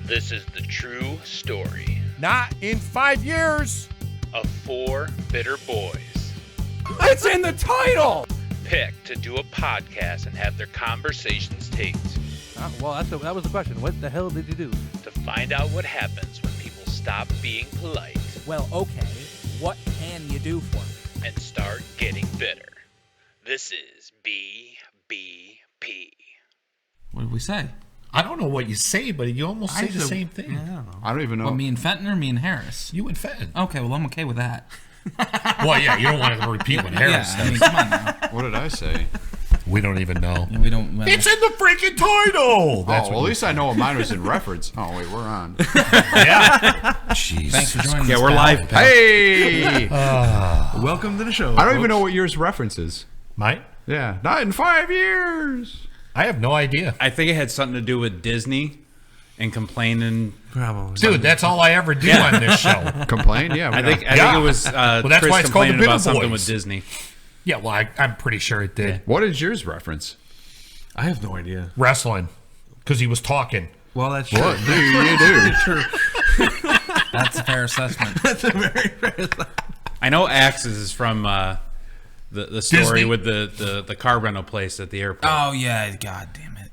This is the true story Not in 5 years. of 4 bitter boys It's in the title. picked to do a podcast and have their conversations taped Well, that was the question. What the hell did you do? to find out what happens when people stop being polite Well, okay. What can you do for me? and start getting bitter. This is BBP. What did we say? I don't know what you say, but you almost say the same thing. Yeah, I don't know. I don't even know. What, me and Fenton or me and Harris? You and Fenton. Okay, well, I'm okay with that. Well, yeah, you don't want to repeat what Harris Yeah, I mean, says. come on now. What did I say? We don't even know. Yeah, we don't. It's in the freaking title. Well, at least I know what mine was in reference. Oh, wait, we're on. Yeah. Jeez. Thanks for joining us. Yeah, we're pal. live. pal. Hey! Welcome to the show. I don't even know what yours references. Mine? Yeah, not in 5 years. I have no idea. I think it had something to do with Disney and complaining. Probably. Dude, that's all I ever do on this show. Complain? Yeah. I think Yeah. it was that's Chris why it's called the complaining Bitter about something Boys. with Disney. Yeah, well, I'm pretty sure it did. What is yours reference? I have no idea. Wrestling. Because he was talking. Well, that's true. What do you do? True. That's a fair assessment. That's a very fair. I know Axes is from the story Disney? with the car rental place at the airport. Oh yeah, god damn it.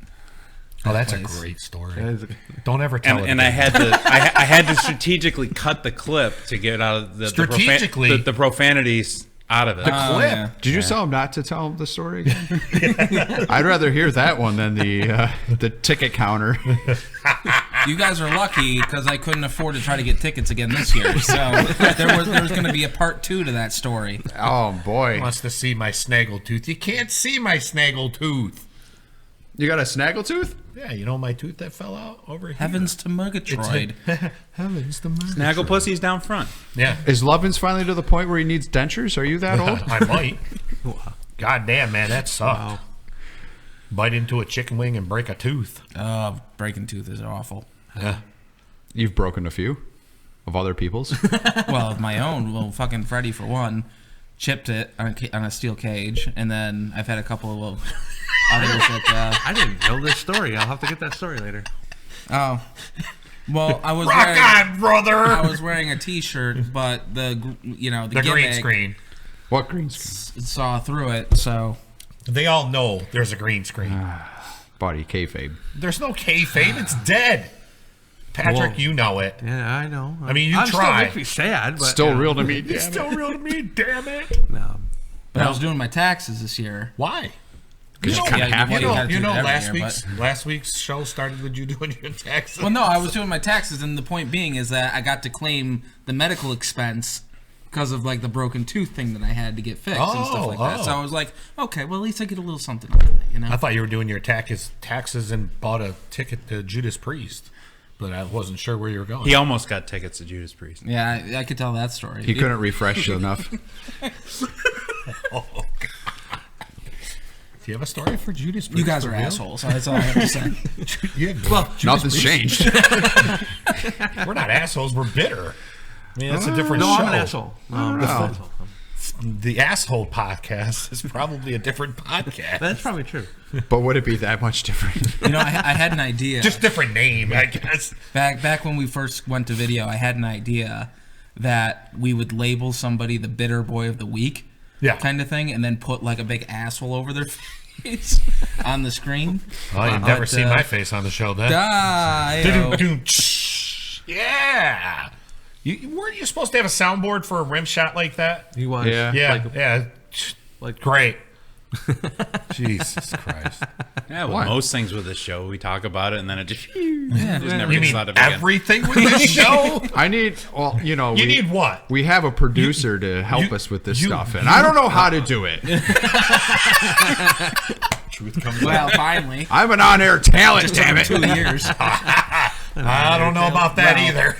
Oh, that's a place. great story. Don't ever tell it and I again. had to I had to strategically cut the clip to get out of Strategically? the profanities out of it. The clip. yeah. Did you tell him not to tell him the story again? I'd rather hear that one than the ticket counter. You guys are lucky because I couldn't afford to try to get tickets again this year. So there was going to be a part 2 to that story. Oh, boy. Wants to see my snaggle tooth. You can't see my snaggle tooth. You got a snaggletooth? Yeah, you know my tooth that fell out over here? Heavens to Murgatroyd. Heavens to Murgatroyd. Snaggle Pussy's down front. Yeah. Is Lovins finally to the point where he needs dentures? Are you that old? I might. God damn, man, that sucked. Wow. Bite into a chicken wing and break a tooth. Oh, breaking tooth is awful. Yeah. You've broken a few of other people's. Well, of my own. Well, fucking Freddy, for one, chipped it on a steel cage. And then I've had a couple of others that... I didn't know this story. I'll have to get that story later. Oh. Well, I was Rock wearing... on, brother! I was wearing a T-shirt, but the the gimmick green screen. What green screen? saw through it, so... They all know there's a green screen. Buddy, kayfabe. There's no kayfabe. It's dead. Patrick, Whoa. you know it. Yeah, I know. I mean, you I'm try. Still makes me sad, but Still yeah. real to me. It's still real to me, damn it. No. But I was doing my taxes this year. Why? Because you Yeah, kind of have well, to. you gotta do it every last week's show started with you doing your taxes. Well, no, I was doing my taxes, and the point being is that I got to claim the medical expense because of like the broken tooth thing that I had to get fixed and stuff like that. So I was like, okay, well at least I get a little something out of it, you know? I thought you were doing your taxes and bought a ticket to Judas Priest, but I wasn't sure where you were going. He almost got tickets to Judas Priest. Yeah, I could tell that story. He couldn't refresh enough. Oh, God. Do you have a story for Judas Priest? You guys for are real? assholes. That's all I have to say. Yeah, Nothing's changed. we're not assholes. We're bitter. I mean, that's a different No, show. I'm an asshole. The Asshole Podcast is probably a different podcast. That's probably true. But would it be that much different? You know, I had an idea. Just different name, I guess. Back when we first went to video, I had an idea that we would label somebody the bitter boy of the week, Yeah. kind of thing, and then put like a big asshole over their face on the screen. Well, you've never But, seen my face on the show then. Yeah. Weren't you supposed to have a soundboard for a rim shot like that? He was. Yeah. Yeah. Like- Great. Jesus Christ. Yeah, well, What? most things with this show, we talk about it and then it just never You gets mean thought of again. everything with this show? I need, well, you know, You need what? we have a producer to help you- us with this you- stuff, and I don't know how to do it. Truth comes Well, finally, I'm an on-air talent, damn it. 2 years. I don't know about that Well, either.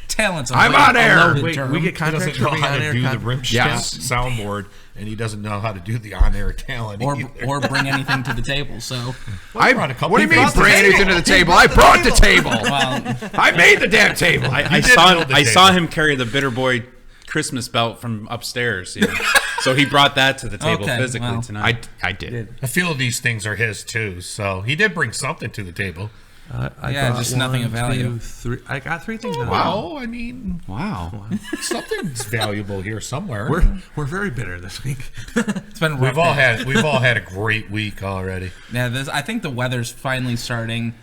Talent's. I'm on air. Wait, term. we get He contracts doesn't for know being how on to air. do the rim shot Yes. soundboard, and he doesn't know how to do the on-air talent either. or bring anything to the table. So, I brought a couple what do you mean things to the bring anything table. to the table? I brought the table. well, I made the damn table. I did saw build the I saw table. him carry the Bitter Boy Christmas belt from upstairs. You know? So he brought that to the table Okay, physically well. tonight. I did. I feel these things are his too, so he did bring something to the table. I Yeah, got just nothing of value. 2, 3. I got 3 things. Now. Well, I mean, Wow. something's valuable here somewhere. We're very bitter this week. It's been rough We've all day. had a great week already. Yeah, I think the weather's finally starting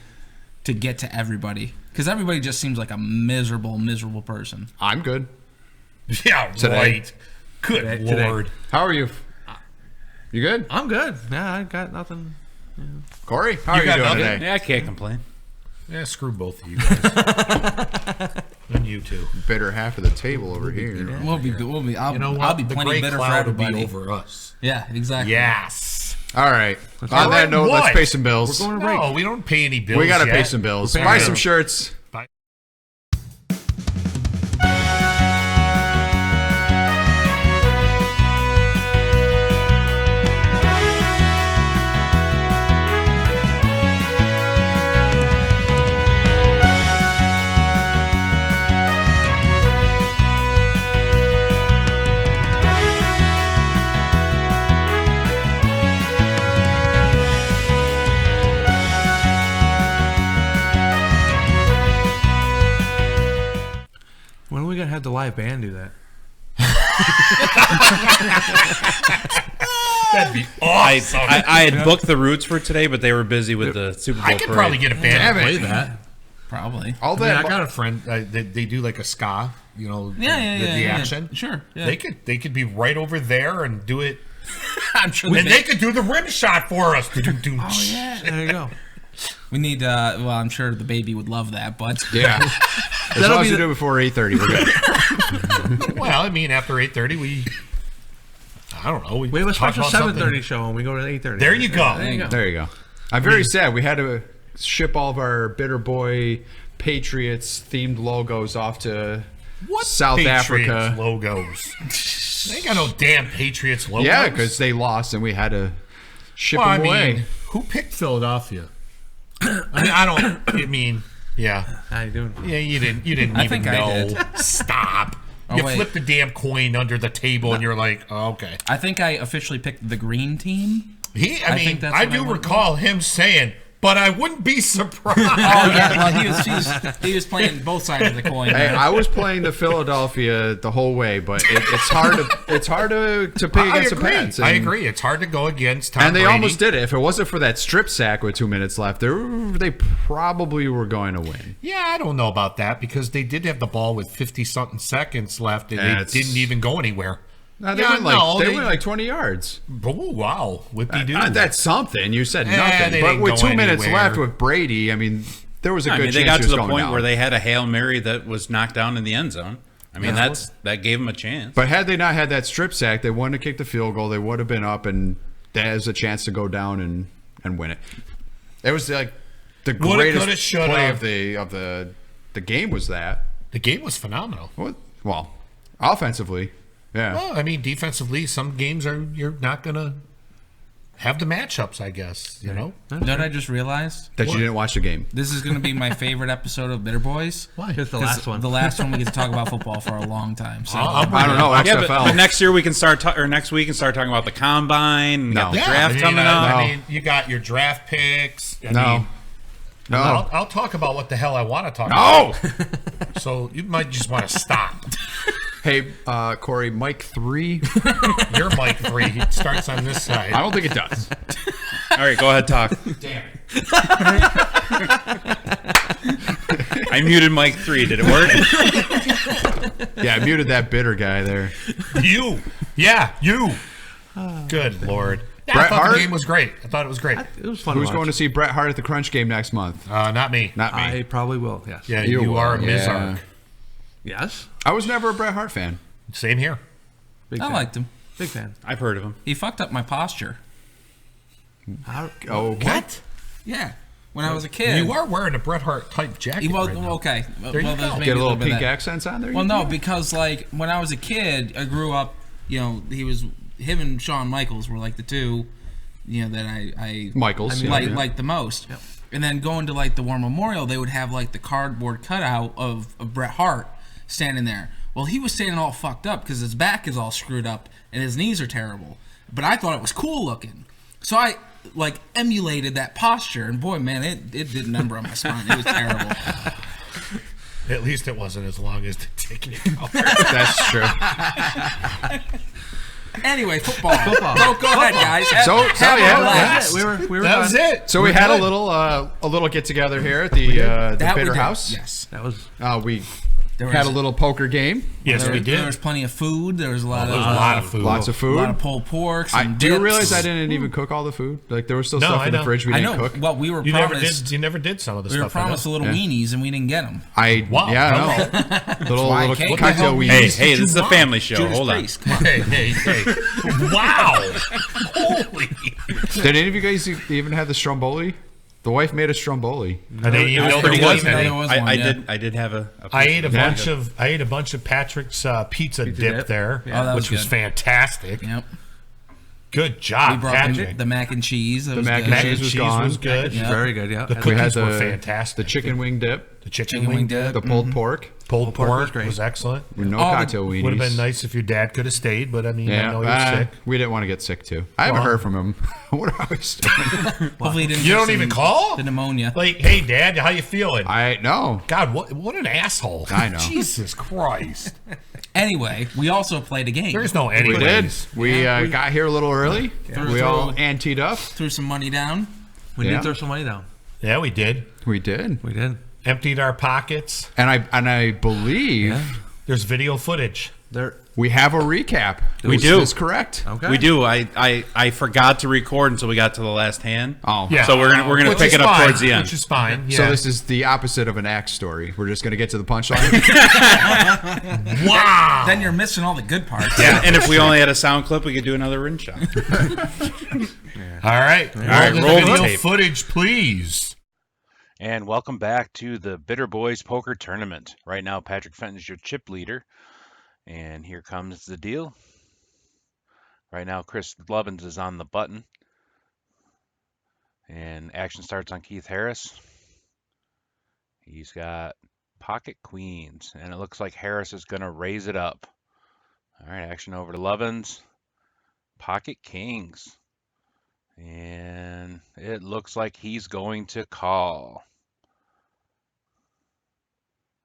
to get to everybody because everybody just seems like a miserable person. I'm good. Yeah, Today. right. Good Today. Lord. How are you? You good? I'm good. Yeah, I got nothing. Corey, how are you got doing nothing? today? Yeah, I can't complain. Yeah, screw both of you guys. And you too. Bitter half of the table over here. We'll be. I'll, You know what? I'll be the plenty great bitter for cloud will be everybody. over us. Yeah, exactly. Yes. All right. On All that right, note, let's what? pay some bills. We're going to break. No, we don't pay any bills. We got to yet. pay some bills. We're Buy paying some bills. shirts. When are we gonna have the live band do that? That'd be I, awesome. I had booked the Roots for today, but they were busy with the Super Bowl I could parade. probably get a band to play that. Probably. All I mean, I that. got a friend. They do like a ska, you know, Yeah, the action. Sure. Yeah. They could be right over there and do it, I'm sure. and they could do the rim shot for us. Oh yeah. There you go. We need. Well, I'm sure the baby would love that, but Yeah. As That'll long as be you the- do it before 8:30, we're good. Well, I mean, after 8:30, I don't know. We have a talk special about something. 7:30 show, and we go to 8:30. There you go. there you go. There you go. I'm very sad. We had to ship all of our Bitter Boy Patriots themed logos off to South Patriots Africa. logos. They ain't got no damn Patriots logos. Yeah, because they lost and we had to ship Well, I them away. mean, who picked Philadelphia? I mean, yeah. How you doing? Yeah, you didn't I even think I know. did. Stop. Oh, You wait. flipped the damn coin under the table and you're like, oh, okay. I think I officially picked the green team. I I mean, think that's I what I do went recall him saying, but I wouldn't be surprised. Oh yeah, well he was playing both sides of the coin. Hey, I was playing the Philadelphia the whole way, but it's hard to pick against the Pats. I and- agree. It's hard to go against Tom And they Brady. almost did it. If it wasn't for that strip sack with 2 minutes left, they probably were going to win. Yeah, I don't know about that because they did have the ball with 50-something seconds left and That's- they didn't even go anywhere. No, they Yeah, went like no, they they- went like 20 yards. Oh, wow. Whippy-doo. That's something. You said Eh, nothing. they But didn't with go 2 minutes anywhere. left with Brady, I mean, there was a I good mean, chance they got he to was the going point down. where they had a Hail Mary that was knocked down in the end zone. I mean, that gave them a chance. But had they not had that strip sack, they wouldn't have kicked the field goal. They would have been up, and there's a chance to go down and win it. It was like the Woulda, greatest coulda, shoulda. play of the game was that. The game was phenomenal. Well, offensively, yeah. Well, I mean, defensively, some games you're not going to have the matchups, I guess, you know? You know what I just realized? That you didn't watch the game. This is going to be my favorite episode of Bitter Boys. Why? It's the last one. The last one we get to talk about football for a long time. So I don't know, yeah, XFL. but next year we can start, or next week we can start talking about the combine. And No. got the Yeah, draft I mean, coming I up. mean, you got your draft picks. I No. mean, No. I'll talk about what the hell I want to talk about. No. So you might just want to stop. Hey, Corey, Mike 3. You're Mike 3. He starts on this side. I don't think it does. All right, go ahead, talk. Damn. I muted Mike 3. Did it work? Yeah, I muted that bitter guy there. You. Yeah, you. Good Lord. Yeah, Bret I thought Hart? the game was great. I thought it was great. It was fun. Who's to going to watch. see Bret Hart at the Crunch game next month? Not me. Not me. I probably will. Yes. Yeah, You you, will, are a yeah. Mizark. Yes. I was never a Bret Hart fan. Same here. Big I fan. liked him. Big fan. I've heard of him. He fucked up my posture. Okay. Yeah. When I was a kid. You are wearing a Bret Hart type jacket. Well, right now. okay. There you well, there's go. maybe Get a little bit of pink that. accents on there? Well, you no, think? because like when I was a kid, I grew up. You know, him and Shawn Michaels were like the two. You know that I Michaels, yeah, like yeah. like the most. And then going to like the War Memorial, they would have like the cardboard cutout of Bret Hart standing there. Well, he was standing all fucked up because his back is all screwed up and his knees are terrible. But I thought it was cool looking. So like emulated that posture, and boy, man, it did a number on my spine. It was terrible. At least it wasn't as long as the ticket. That's true. Anyway, football. Go ahead, guys. So Have yeah, a blast. We were That was done. it. So we had a little get together here at the That we Bitter did. House. Yes. That was We There had a was- little poker game. Yes, There we There did. was plenty of food. There was a lot There of was a lot of food. Lots of A food. lot of pulled pork. I Some do dips. realize I didn't even cook all the food. Like there was still No, stuff I in the know. fridge we I didn't know. cook. Well, we were You never promised. did. You never did some of the We were stuff. I know. promised little Yeah. weenies, and we didn't get them. Wow, yeah, hello. I know. little why I little came. cocktail What the weenies. Hey, this is a family show. Judas Hold on. Priest, come on. Hey. Wow. Holy. Did any of you guys even have the stromboli? The wife made a stromboli. I didn't even know pretty there good. was Even though any. there was I one, yeah. did. I did have a. I ate a piece. bunch of Patrick's pizza dip dip. there, Oh, that which was was good. fantastic. Yep. Good We job, brought Patrick. the mac and cheese. It was mac and good. Mac cheese and was cheese gone. was good. Yeah. very good. Yeah. The We cookies had were the fantastic. chicken wing dip, The chicken Chicken wing wing dip. dip. the pulled pork, Pulled pork was pork great. was excellent. with no All the- cocktail weenies. Would have been nice if your dad could have stayed, but I mean, I Yeah, know you're sick. we didn't want to get sick too. I haven't Well. heard from him. What are we doing? Hopefully, he didn't You get don't even call? the pneumonia. Like, hey, Dad, how you feeling? I know. God, what an asshole! I know. Jesus Christ. Anyway, we also played a game. There's no We anyways. did. We got here a little early. We all anteed up. Threw some money down. We Yeah. did throw some money down. Yeah, we did. We did. We did. Emptied our pockets. And I believe There's video footage. There. we have a recap. We Is do. this correct? Okay. We do. I forgot to record until we got to the last hand. Oh. Yeah. So we're gonna Which pick is it up fine, towards the end. Which is fine. Yeah. So this is the opposite of an axe story. We're just going to get to the punchline. wow. Then you're missing all the good parts. Yeah. And if we only had a sound clip, we could do another rin shot. All right. right, Roll the roll the video tape. footage, please. And welcome back to the Bitter Boys Poker Tournament. Right now, Patrick Fenton's your chip leader. And here comes the deal. Right now, Chris Lovins is on the button. And action starts on Keith Harris. He's got pocket queens. And it looks like Harris is going to raise it up. All right, action over to Lovins. Pocket kings. And it looks like he's going to call.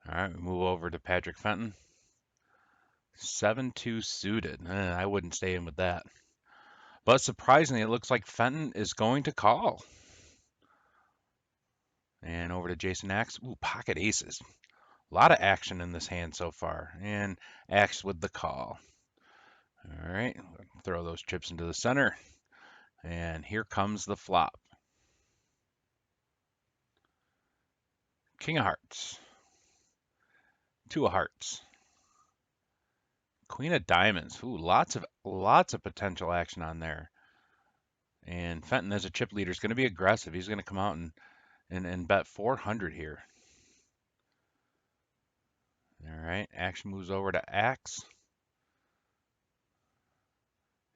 All right, we move over to Patrick Fenton. 7-2 suited. I wouldn't stay in with that. But surprisingly, it looks like Fenton is going to call. And over to Jason Axe. Ooh, pocket aces. A lot of action in this hand so far. And Axe with the call. All right, throw those chips into the center. And here comes the flop. King of hearts. Two of hearts. Queen of diamonds. Ooh, lots of potential action on there. And Fenton as a chip leader is going to be aggressive. He's going to come out and bet 400 here. All right, action moves over to Axe.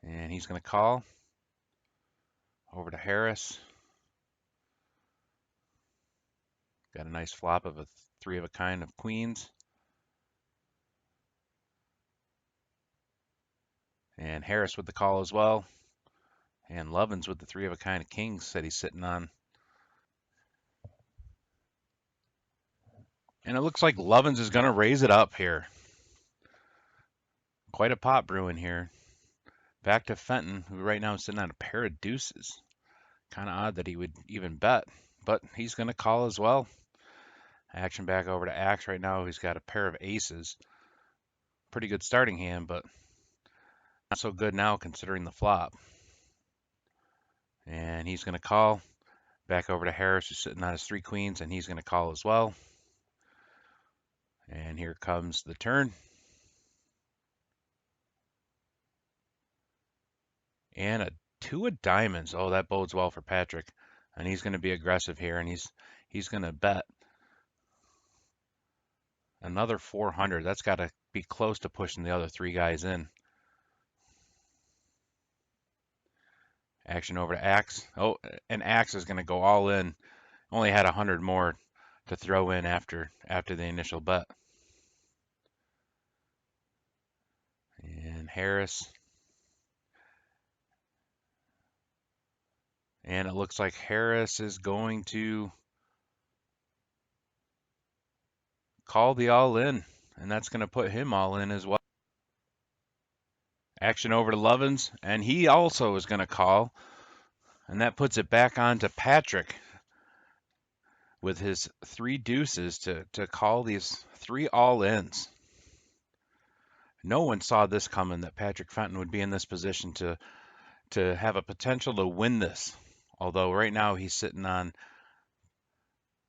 And he's going to call. Over to Harris. Got a nice flop of a three of a kind of queens. And Harris with the call as well. And Lovins with the three of a kind of kings that he's sitting on. And it looks like Lovins is going to raise it up here. Quite a pot brewing here. Back to Fenton, who right now is sitting on a pair of deuces. Kind of odd that he would even bet, but he's going to call as well. Action back over to Axe right now. He's got a pair of aces. Pretty good starting hand, but not so good now considering the flop. And he's going to call. Back over to Harris, who's sitting on his three queens, and he's going to call as well. And here comes the turn. And a two of diamonds. Oh, that bodes well for Patrick. And he's going to be aggressive here, and he's going to bet another 400. That's got to be close to pushing the other three guys in. Action over to Axe. Oh, and Axe is going to go all in. Only had 100 more to throw in after the initial bet. And Harris. And it looks like Harris is going to call the all-in, and that's going to put him all in as well. Action over to Lovins, and he also is going to call, and that puts it back on to Patrick with his 3 deuces to call these 3 all-ins. No one saw this coming, that Patrick Fenton would be in this position to have a potential to win this. Although right now he's sitting on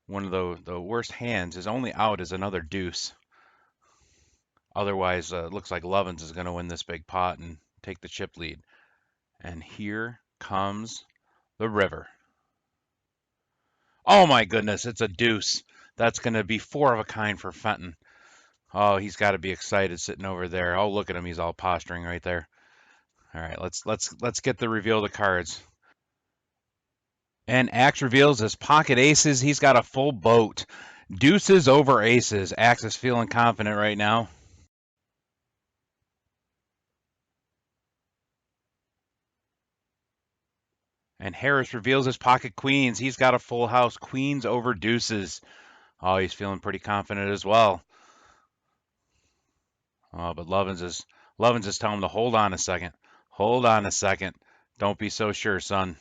one of the worst hands. His only out is another deuce. Otherwise, it looks like Lovins is going to win this big pot and take the chip lead. And here comes the river. Oh my goodness, it's a deuce. That's going to be 4 of a kind for Fenton. Oh, he's got to be excited sitting over there. Oh, look at him. He's all posturing right there. All right, let's get the reveal of the cards. And Axe reveals his pocket aces. He's got a full boat. Deuces over aces. Axe is feeling confident right now. And Harris reveals his pocket queens. He's got a full house. Queens over deuces. Oh, he's feeling pretty confident as well. Oh, but Lovins is telling him to hold on a second. Hold on a second. Don't be so sure, son.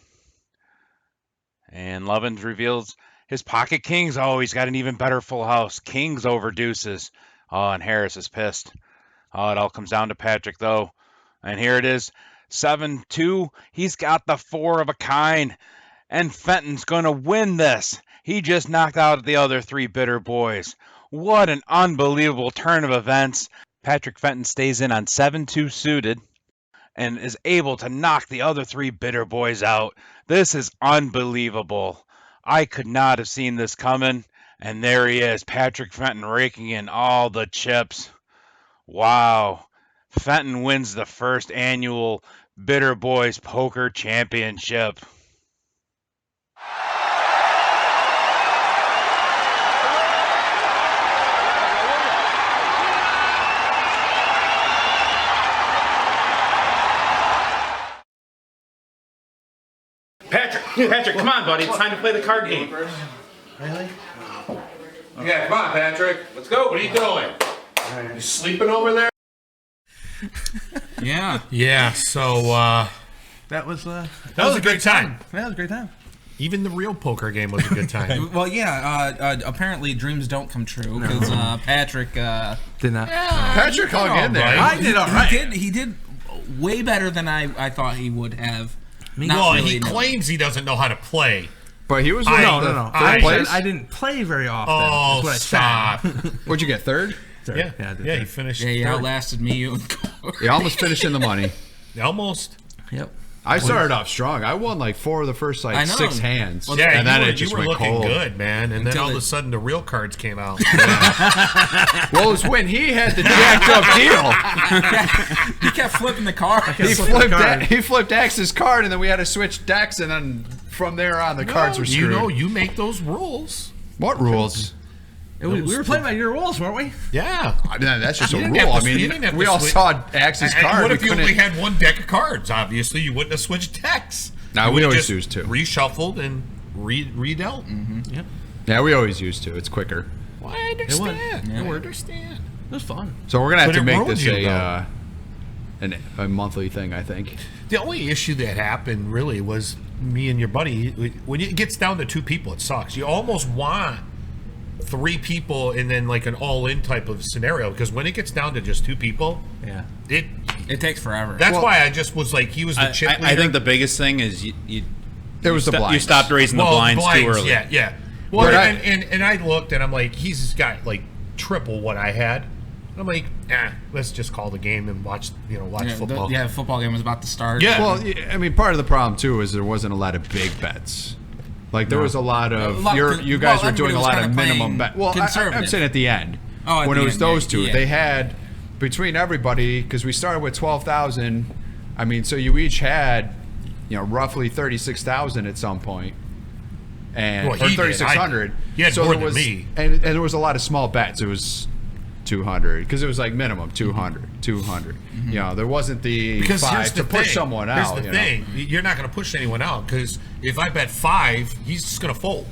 And Lovins reveals his pocket kings. Oh, he's got an even better full house. Kings over deuces. Oh, and Harris is pissed. Oh, it all comes down to Patrick, though. And here it is. 7-2. He's got the 4 of a kind. And Fenton's going to win this. He just knocked out the other 3 bitter boys. What an unbelievable turn of events. Patrick Fenton stays in on 7-2 suited and is able to knock the other 3 bitter boys out. This is unbelievable. I could not have seen this coming. And there he is, Patrick Fenton raking in all the chips. Wow. Fenton wins the first annual Bitter Boys Poker Championship. Patrick, come on, buddy. It's time to play the card game. Really? Yeah, come on, Patrick. Let's go. What are you doing? You sleeping over there? Yeah. Yeah, so That was that was a good time. Yeah, that was a great time. Even the real poker game was a good time. Well, yeah. Apparently, dreams don't come true because Patrick Did not. Patrick hung in there. right. I did all right. He did way better than I thought he would have. Well, Not really, he no. claims he doesn't know how to play. But he was I- No. third I place. said I didn't play very often. Oh, That's what I stop. said. What'd you get, third? Third. Yeah, I did yeah, he third. finished Yeah, he third. outlasted me. You and Corey. You almost finished in the money. Almost. Yep. I started off strong. I won like 4 of the first I like know. 6 hands. Well, Yeah, and then you were, it just you were went looking cold. good, man. And then Until all of a it- sudden the real cards came out. Well, it was when he had the jacked up deal. He kept flipping the card. He flipped Axe's card, and then we had to switch decks, and then from there on, the cards were you screwed. know, you make those rules. What rules? We were playing by your rules, weren't we? Yeah. I mean, that's just a You didn't rule. have I to- you didn't mean, have we to all switch- saw Axe's And card. what We if you couldn't- only had one deck of cards? Obviously, you wouldn't have switched decks. No, You we would've always just used to. reshuffled and redealt. Yeah, we always used to. It's quicker. Well, I understand. Yeah. I understand. It was fun. So we're gonna have But to it make ruined this you, though. a monthly thing, I think. The only issue that happened really was me and your buddy. When it gets down to 2 people, it sucks. You almost want 3 people and then like an all-in type of scenario, because when it gets down to just 2 people, Yeah. It takes forever. that's why I just was like, he was the chip leader. I think the biggest thing is you It was the you blinds. stopped raising the blinds too early. Yeah. Well, But and I looked and I'm like, he's got like triple what I had. And I'm like, let's just call the game and watch football. The football game was about to start. Yeah. Well, I mean, part of the problem too is there wasn't a lot of big bets. Like there was a lot of you guys were doing a lot of minimum bet. Well, I'm conservative. saying at the end Oh, at when the it was end, those yeah, two, yeah. they had between everybody because we started with 12,000. I mean, so you each had roughly 36,000 at some point. And Well, or he did. 3,600. He had so more there than was, me. and there was a lot of small bets. It was 200, because it was like minimum 200, 200. You know, there wasn't the Because 5 here's the to push thing. someone Here's out. the thing. You're not going to push anyone out because if I bet 5, he's just going to fold.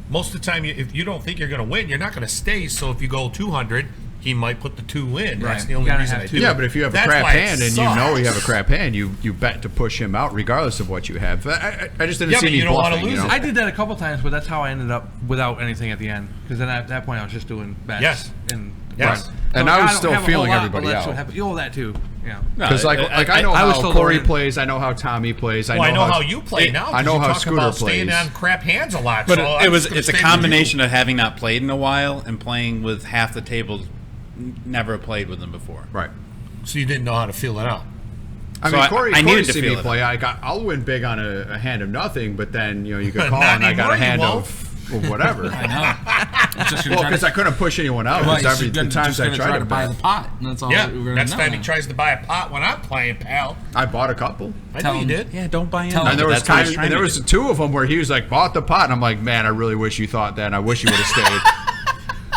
Most of the time, if you don't think you're going to win, you're not going to stay. So if you go 200, he might put the 2 in. That's the You only gotta reason have I two. do Yeah, it. but if you have a That's crap why it hand and you know you have a sucks. crap hand, you bet to push him out regardless of what you have. I just didn't Yeah, see but any you don't wanna bluffing. You lose know? it. I did that a couple times, but that's how I ended up without anything at the end. Because then at that point, I was just doing bets. Yes. And Yes. so And I was don't still have a whole feeling lot, everybody but that's out. what happened. Oh, that too. Yeah. Because like I know I was how still Corey learning. plays, I know how Tommy plays, Well, I know how you play now. 'cause I know you how talk Scooter about staying plays. on crap hands a lot. But so I'm just gonna it's a stay with you. combination of having not played in a while and playing with half the tables never played with them before. Right. So you didn't know how to feel it out. I So mean, I Corey needed Corey to see me feel it. play. I'll win big on a hand of nothing, but then you could call Not and I got a anymore, you hand won't. of whatever. I know. It's just you're Well, trying because to- I couldn't push anyone out. Well, Because you're the gonna- times just I gonna tried try to to buy the bet, pot. And that's all Yeah. we're gonna Next know time he now. tries to buy a pot when I'm playing, pal. I bought a couple. I Tell know you him. did. Yeah, don't buy in. Tell And there was That's what he's times, trying and there to was do. 2 of them where he was like, bought the pot, and I'm like, man, I really wish you thought that, and I wish you would have stayed.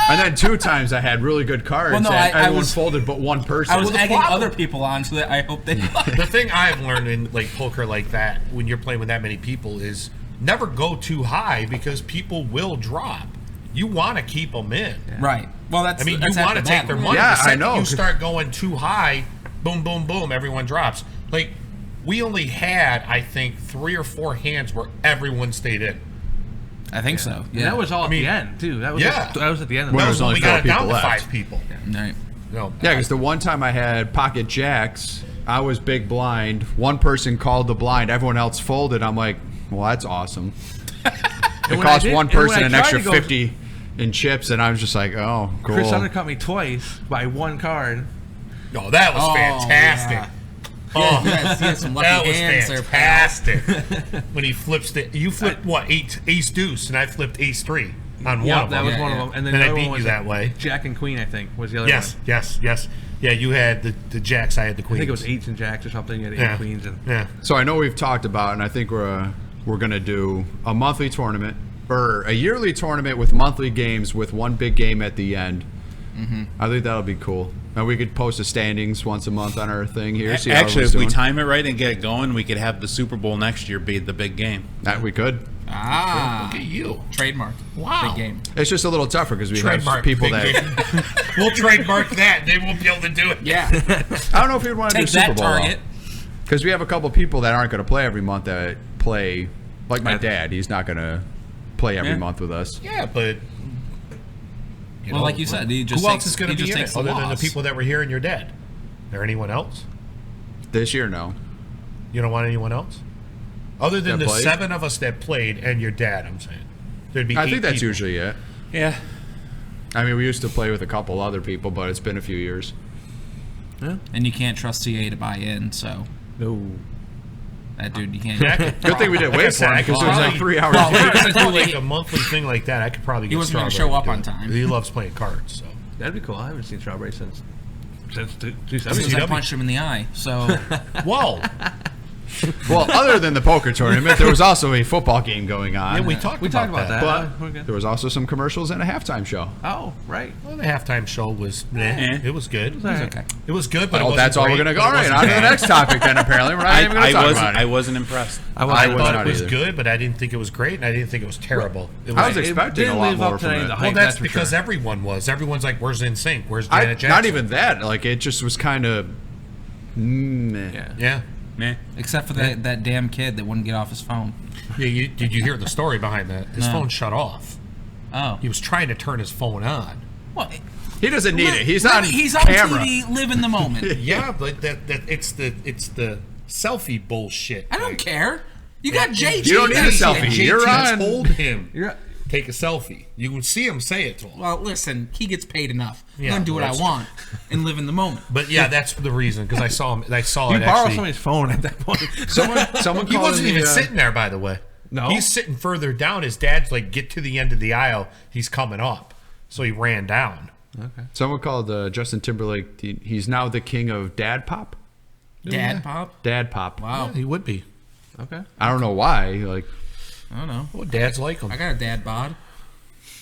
And then 2 times I had really good cards, Well, no, and I everyone was- folded but one person. I was the egging problem- other people on so that I hope they. The thing I've learned in like poker like that, when you're playing with that many people, is never go too high because people will drop. You want to keep them in. Right. Well, that's. I mean, that's you want after to take that their one. money. Yeah, The second I know. You start going too high, boom, boom, boom, everyone drops. Like, we only had, I think, 3 or 4 hands where everyone stayed in. I think so. And Yeah. that was all at mean, the end too. That was yeah. that was at the end. Of When the it was That only when we 4 got it down people to left. 5 people. Right. No. Yeah, because the one time I had pocket jacks, I was big blind. One person called the blind, everyone else folded. I'm like, well, that's awesome. It when cost I did- one and when person I an tried extra to go- 50 in chips, and I was just like, oh, cool. Chris undercut me twice by 1 card. No, that was Oh, fantastic. yeah. Oh, You had some lucky that was hands there, pal. fantastic. When he flips you flipped what, ace deuce, and I flipped ace 3 on one Yeah, of that them. was Yeah, one yeah. of them. And then And the I other beat one was you that way. Jack and Queen, I think, was the other Yes, one. yes. Yeah, you had the jacks, I had the I queens. think it was 8s and Jacks or something. You had 8 yeah. Queens and yeah. So I know we've talked about, and I think we're gonna do a monthly tournament or a yearly tournament with monthly games with one big game at the end. I think that'll be cool. And we could post the standings once a month on our thing here. See how Actually, everyone's if we doing. time it right and get it going, we could have the Super Bowl next year be the big game. That we could. Ah. Look at you. Trademark. Wow. Big game. It's just a little tougher because we Trademark have people big that game. We'll trademark that, and they won't be able to do it. Yeah. I don't know if we'd want to do Take Super that, Bowl Target. because we have a couple people that aren't going to play every month that play. Like my dad, he's not going to play every Yeah. month with us. Yeah, but Well, like you said, he just who else takes- is going he to be just in takes it the other than the loss. people that were here and you're dead? There anyone else? This year, no. You don't want anyone else? Other than That the played? 7 of us that played and your dad, I'm saying. There'd be I 8 think that's people. usually it. Yeah. I mean, we used to play with a couple other people, but it's been a few years. And you can't trust CA to buy in, so no. that dude you can't. Yeah, I could Good thing we didn't wait for him I because could it was like probably- 3 hours. Well, later. If I do like a monthly thing like that, I could probably get wasn't gonna Strawberry show up to do on it. time. He loves playing cards, so. That'd be cool. I haven't seen Strawberry since Because 270. I punched him in the eye. So Whoa! Well, other than the poker tournament, there was also a football game going on. Yeah, we talked about that. But We're good. there was also some commercials and a halftime show. Oh, right. Well, the halftime show was, it was good. it's okay. It was good, but it Oh, wasn't that's all we're great, going to go. but All it right, wasn't on to the bad. next topic then, apparently. We're not even going to talk about I it. wasn't impressed. I was thought not it was either. good, but I didn't think it was great, and I didn't think it was terrible. It I was was expecting a didn't lot live more up to from any of it. the well, hype, that's for because sure. everyone was. Everyone's like, "Where's NSYNC? Where's Janet Jackson?" Not even that. Like, it just was kind of meh. Yeah. Meh. except for that damn kid that wouldn't get off his phone. Yeah. Did you hear the story behind that? His No. phone shut off. Oh. He was trying to turn his phone on. Well, He doesn't need it. He's on on camera. TV, living the moment. Yeah, but that it's the selfie bullshit. I don't care. You got JT. You don't need a selfie. JT You're on. told him. You're Take a selfie. You can see him say it to him. Well, listen, he gets paid enough. I'm Yeah, gonna do what I that's want and live in the moment. But yeah, that's the reason because I saw him. I saw you it borrow actually. somebody's phone at that point. Someone He called wasn't in the, even sitting there, by the way. No? He's sitting further down. His dad's like, get to the end of the aisle. He's coming up. So he ran down. Someone called Justin Timberlake. He's now the king of dad pop. Dad pop. Dad pop. Wow. Yeah, he would be. Okay. I don't know why. Like, I don't know. Well, dads like him. I got a dad bod.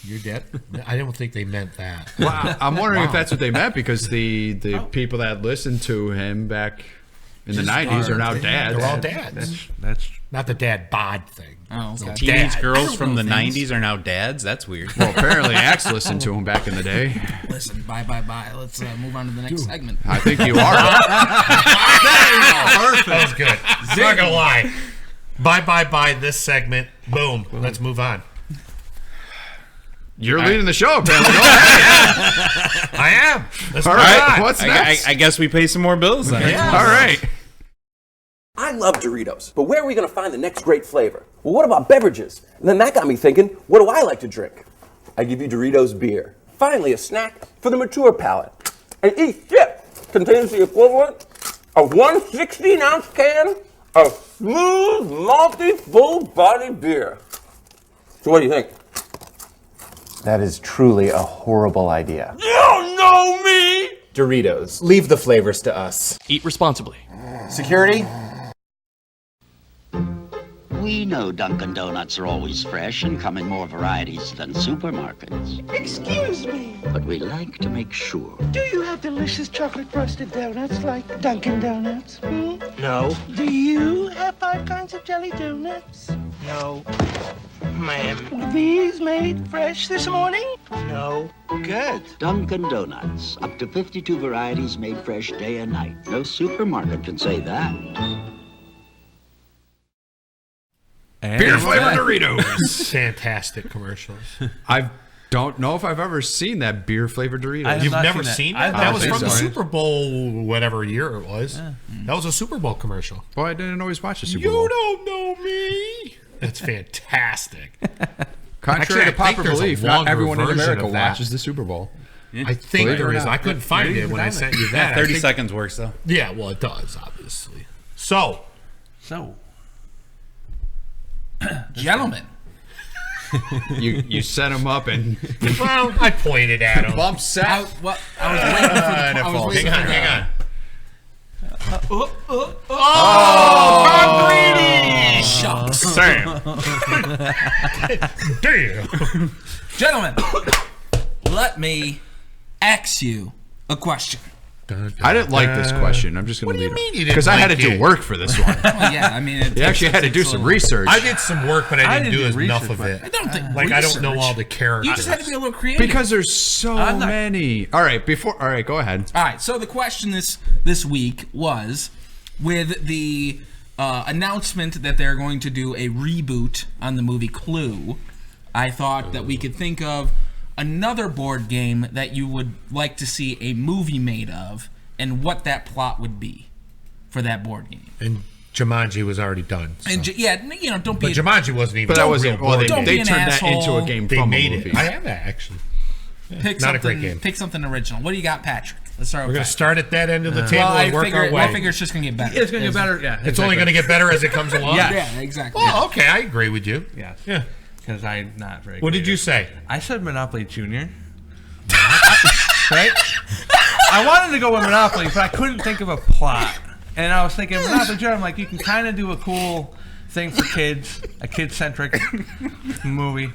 You're dead. I don't think they meant that. Wow. I'm wondering if that's what they meant because the people that listened to him back in the 90s are now dads. They're all dads. That's Not the dad bod thing. Oh, okay. Teenage Dad. girls I from the don't know things. 90s are now dads? That's weird. Well, apparently Axe listened to him back in the day. Listen, bye. Let's move on to the next segment. I think you are. That was good. I'm not gonna lie. Bye. This segment. Boom. Let's move on. You're leading the show, apparently. Go ahead. I am. Let's All move right. on. What's next? I guess we pay some more bills then. All right. I love Doritos, but where are we going to find the next great flavor? Well, what about beverages? And then that got me thinking, what do I like to drink? I give you Doritos beer. Finally, a snack for the mature palate. And each chip contains the equivalent of one 16-ounce can of smooth, malty, full-body beer. So what do you think? That is truly a horrible idea. You don't know me! Doritos, leave the flavors to us. Eat responsibly. Security? We know Dunkin' Donuts are always fresh and come in more varieties than supermarkets. Excuse me. But we like to make sure. Do you have delicious chocolate frosted donuts like Dunkin' Donuts? No. Do you have 5 kinds of jelly donuts? No. Ma'am. Were these made fresh this morning? No. Good. Dunkin' Donuts, up to 52 varieties made fresh day and night. No supermarket can say that. Beer flavored Doritos. Fantastic commercials. I don't know if I've ever seen that beer flavored Doritos. I have You've not never seen seen that. that? I That don't was think from the so. Super Bowl, whatever year it was. That was a Super Bowl commercial. Boy, I didn't always watch the Super Bowl. You don't know me. That's fantastic. Contrary Actually, to popular I think there's a belief, not longer everyone in version America of that. watches the Super Bowl. I think Believe it there or is. not. I couldn't find Maybe it when I you've sent done you it. that. I 30 think- seconds works, though. Yeah, well, it does, obviously. So, Gentlemen, You set him up and well, I pointed at him. bump set. I was waiting for the. I was waiting for the. Hang on. Shucks. Damn. Gentlemen, let me ask you a question. I didn't like this question. I'm just going What to do leave you mean it you didn't because I had to like do it? work for this one. Well, yeah, I mean, You actually had to do some research. I did some work, but I didn't do didn't enough research, of it. I don't think Like, I don't know research. all the characters. You just had to be a little creative. because there's so I'm not- many. All right, go ahead. All right, so the question this week was with the announcement that they're going to do a reboot on the movie Clue. I thought that we could think of another board game that you would like to see a movie made of, and what that plot would be for that board game. And Jumanji was already done. So. And don't be. But Jumanji wasn't even. But that a wasn't. real Well, board Don't they be game. an turned that into a asshole. game They from made a it. movie. I have that actually. pick not a something, great game. Pick something original. What do you got, Patrick? Let's start We're with gonna Patrick. start at that end of the table Well, and work our way. I figure it's just gonna get better. It's gonna get better. Yeah, It's only gonna get better as it comes along. Yeah, exactly. Oh, okay. I agree with you. Yes. Yeah. Because I'm not very. What did you creative. say? I said Monopoly Junior. Right? I wanted to go with Monopoly, but I couldn't think of a plot. And I was thinking Monopoly Junior. I'm like, you can kind of do a cool thing for kids, a kid-centric movie.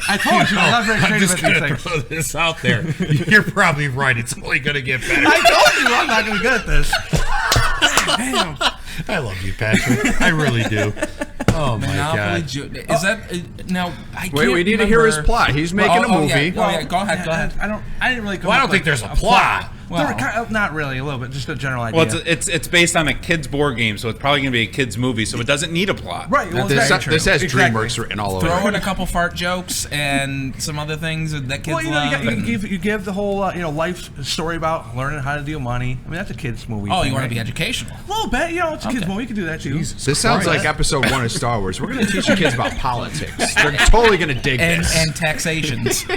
I told you, I'm not very I'm creative just at these gonna things. throw this out there. You're probably right. It's only gonna get better. I told you I'm not going to be good at this. Damn. I love you, Patrick. I really do. Oh my Monopoly god. Junior. Is that now? I Wait, can't we need to hear his remember- plot. He's making a movie. Yeah, go ahead. I didn't really come Well, I up don't think with there's a plot. There were kind of- not really, a little bit, just a general idea. Well, it's based on a kid's board game, so it's probably going to be a kid's movie, so it doesn't need a plot. Right. Well, This, exactly. this has Exactly. DreamWorks written all over Throw it. in a couple fart jokes and some other things that kids Well, you know, love. you give the whole life story about learning how to deal money. I mean, that's a kid's movie. Oh, thing, you want right? to be educational? A little bit, it's a kid's movie. You can do that too. This sounds like episode 1 of Star Wars. We're going to teach the kids about politics. They're totally going to dig And this. taxations.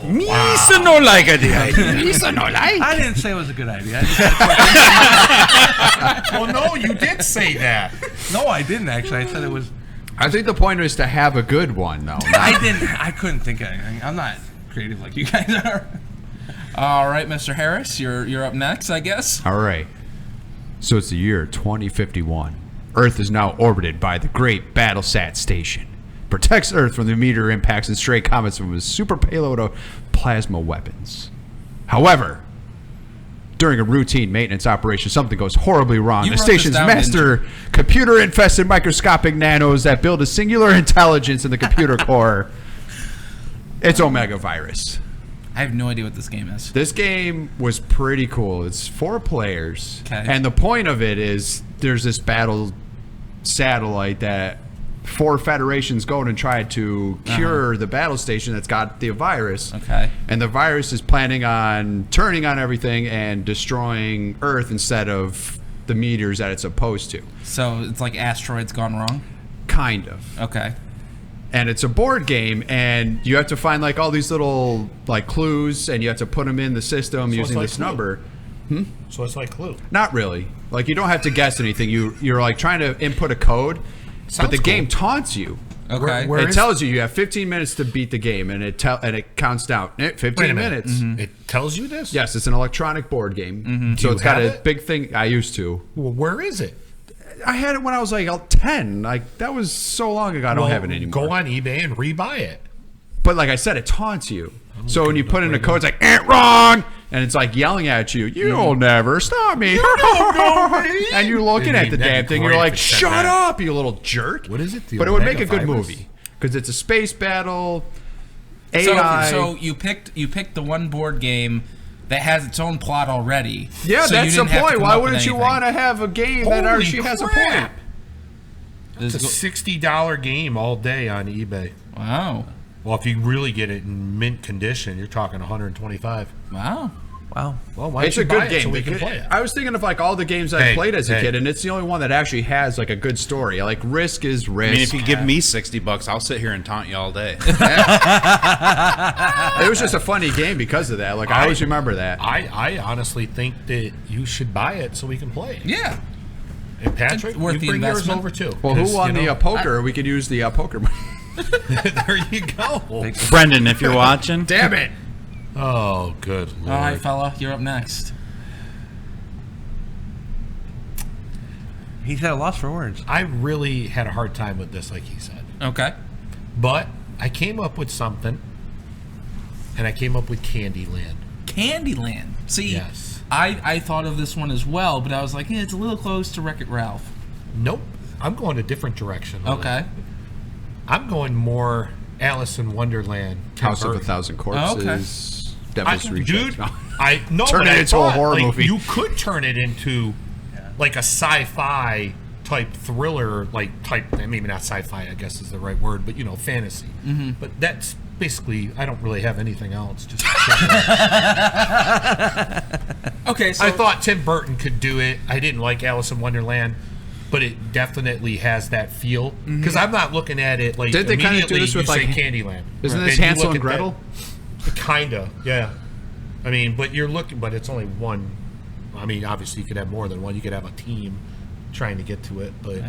Me so no like it. I didn't say it was a good idea. Well, no, you did say that. No, I didn't actually. I said it was. I think the point is to have a good one, though. I didn't. I couldn't think of anything. I'm not creative like you guys are. All right, Mr. Harris, you're up next, I guess. All right. So it's the year 2051. Earth is now orbited by the great Battlesat station. protects Earth from the meteor impacts and stray comets from his super payload of plasma weapons. However, during a routine maintenance operation, something goes horribly wrong. You The wrote this station's down, master computer-infested microscopic nanos that build a singular intelligence in the computer core. It's Omega Virus. I have no idea what this game is. This game was pretty cool. It's 4 players. Okay. And the point of it is there's this battle satellite that 4 federations go and try to cure the battle station that's got the virus. Okay. And the virus is planning on turning on everything and destroying Earth instead of the meteors that it's supposed to. So it's like asteroids gone wrong? Kind of. Okay. And it's a board game, and you have to find like all these little like clues, and you have to put them in the system So it's using like this Clue. number. So it's like Clue. Not really. Like you don't have to guess anything. You're like trying to input a code, but Sounds the cool. game taunts you. Okay. Where It is- tells you have 15 minutes to beat the game, and it counts down. 15 Wait a minute. minutes. It tells you this? Yes, it's an electronic board game, Do so you it's got have a it? big thing. I used to. Well, where is it? I had it when I was like 10. Like that was so long ago. I don't have it anymore. Go on eBay and rebuy it. But like I said, it taunts you. So when you put in a code, it's like, wrong! And it's like yelling at you, you'll never stop me. And you're looking at the damn thing, you're like, shut up, you little jerk. What is it? The But it would make Omega a good Virus? movie. Because it's a space battle, AI. So you picked the one board game that has its own plot already. Yeah, so you that's the didn't have to point. come Why up with wouldn't you anything. want to have a game that Holy actually has a crap. point? It's a $60 game all day on eBay. Wow. Well, if you really get it in mint condition, you're talking $125. Wow. Wow. Well, why don't It's you a buy good it game. so we can play it? I was thinking of like all the games I Hey, played as a hey. kid, and it's the only one that actually has like a good story. Like Risk is I Risk. mean, if you give me $60, I'll sit here and taunt you all day. It was just a funny game because of that. Like I always remember that. I honestly think that you should buy it so we can play. Yeah. And Patrick, It's worth you the bring yours investment. over too. Well, who 'cause, won you know, the poker? We could use the poker money. there you go. Brendan, if you're watching. Damn it. Oh, good lord. All right, fella, you're up next. He's at a loss for words. I really had a hard time with this, like he said. Okay. But I came up with something, and I came up with Candyland. Candyland. See, Yes. I thought of this one as well, but I was like, it's a little close to Wreck-It Ralph. Nope. I'm going a different direction. with Okay. it. I'm going more Alice in Wonderland. House of a converted. Thousand Corpses. Devil's Rejects. Dude, No. turn it into a horror movie. You could turn it into like a sci-fi type thriller, like type. Maybe not sci-fi, I guess is the right word, but you know, fantasy. Mm-hmm. But that's basically. I don't really have anything else. Just Okay, so I thought Tim Burton could do it. I didn't like Alice in Wonderland, but it definitely has that feel. Because I'm not looking at it like Did they kinda do immediately this with, you say like, Candyland. Isn't Right. this Then you Hansel look and at Gretel? that- Kinda, yeah. I mean, but you're looking, but it's only one. I mean, obviously you could have more than one. You could have a team trying to get to it, but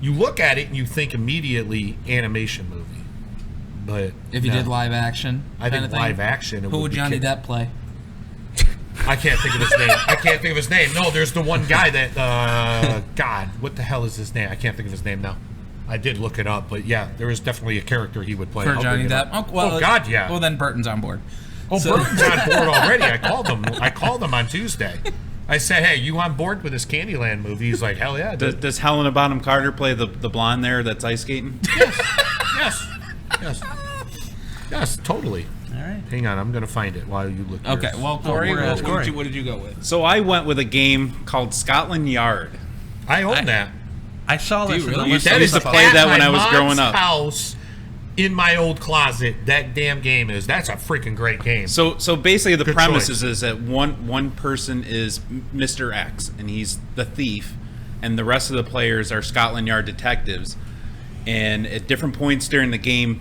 you look at it and you think immediately animation movie. But if you no. did live action, I kinda think thing, live action. It who would be Johnny kid- Depp play? I can't think of his name. I can't think of his name. No, there's the one guy that. God, what the hell is his name? I can't think of his name now. I did look it up, but yeah, there is definitely a character he would play. For I'll Johnny bring it Depp? up. Well, Oh God, yeah. Well, then Burton's on board. Oh, So- Burton's on board already. I called him on Tuesday. I said, "Hey, you on board with this Candyland movie?" He's like, "Hell yeah!" Does, Dude. does Helena Bonham Carter play the blonde there that's ice skating? Yes, totally. All right. Hang on, I'm gonna find it while you look. Okay, yours. well, Corey, what did you go with? So I went with a game called Scotland Yard. I own that. I saw Do this. you in the really? list That of is stuff to I play like. that At when my I was mom's growing up. House, in my old closet, that damn game is. That's a freaking great game. So basically the Good premise choice. is that one person is Mr. X and he's the thief, and the rest of the players are Scotland Yard detectives. And at different points during the game,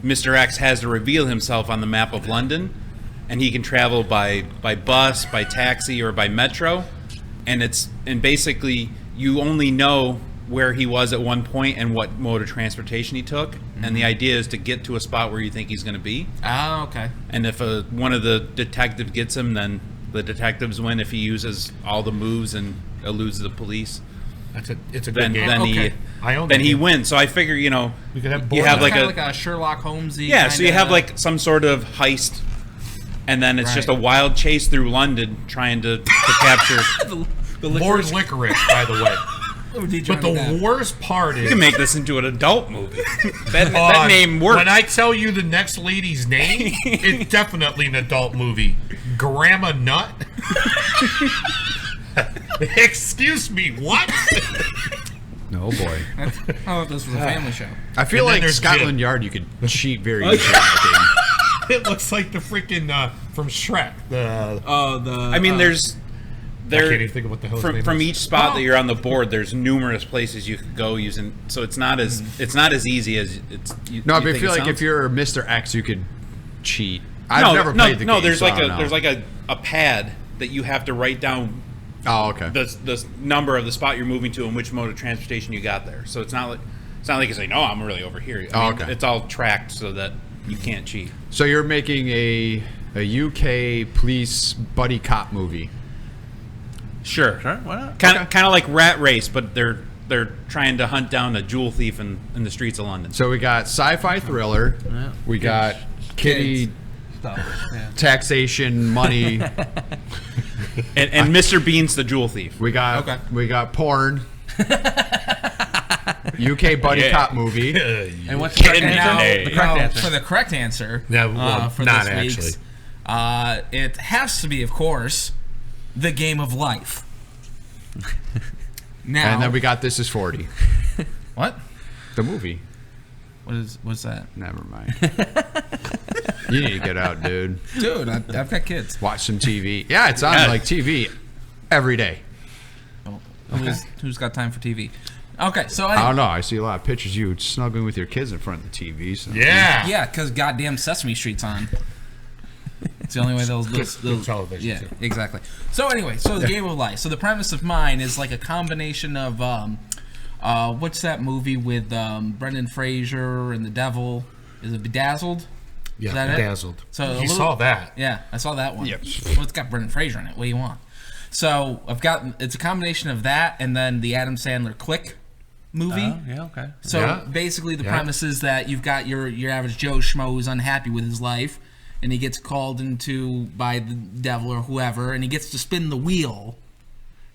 Mr. X has to reveal himself on the map of London, and he can travel by bus, by taxi, or by metro. And basically you only know where he was at one point and what mode of transportation he took. And the idea is to get to a spot where you think he's going to be. Ah, okay. And if one of the detectives gets him, then the detectives win if he uses all the moves and eludes the police. It's a good game. Then he wins. So I figure, you know, we could have you have like kind of like a Sherlock Holmesy. Yeah, so you have like some sort of heist, and then it's just a wild chase through London trying to capture Lord Licorice, by the way. But the worst part is you can make this into an adult movie. that name works. When I tell you the next lady's name, it's definitely an adult movie. Grandma Nut. Excuse me, what? Oh boy. I thought this was a family show. I feel like Scotland Yard you could cheat very easily. It looks like the freaking from Shrek. I mean, there's I can't even think of what the hell his name from is. each spot that you're on the board. There's numerous places you could go using. So it's not as easy as it's. No, but I feel like if you're Mr. X, you could cheat. I've never played the game. No, there's so like a pad that you have to write down. Oh, okay. The number of the spot you're moving to and which mode of transportation you got there. So it's not like you say, no, I'm really over here. I mean, okay. It's all tracked so that you can't cheat. So you're making a UK police buddy cop movie. Sure. Why not? Kind of like Rat Race, but they're trying to hunt down a jewel thief in the streets of London. So we got sci-fi thriller. Yeah. We got kitty taxation money. and Mr. Bean's the jewel thief. We got porn. UK buddy cop movie. And what's the correct answer? For the correct answer, for not this week's, it has to be, of course, The Game of Life. Now, And then we got This Is 40. What? The movie. What's that? Never mind. You need to get out, dude. Dude, I've got kids. Watch some TV. Yeah, it's on like TV every day. Oh, who's got time for TV? Okay, so I don't know. I see a lot of pictures of you snuggling with your kids in front of the TV. So. Yeah, because goddamn Sesame Street's on. It's the only way those television. Yeah, exactly. So anyway, The Game of Life. So the premise of mine is like a combination of what's that movie with Brendan Fraser and the devil? Is it Bedazzled? Yeah, is that Bedazzled. It? So you saw that? Yeah, I saw that one. Yep. Well, it's got Brendan Fraser in it. What do you want? So it's a combination of that and then the Adam Sandler Click movie. Yeah, okay. So basically, the premise is that you've got your average Joe Schmo who's unhappy with his life, and he gets called into by the devil or whoever, and he gets to spin the wheel,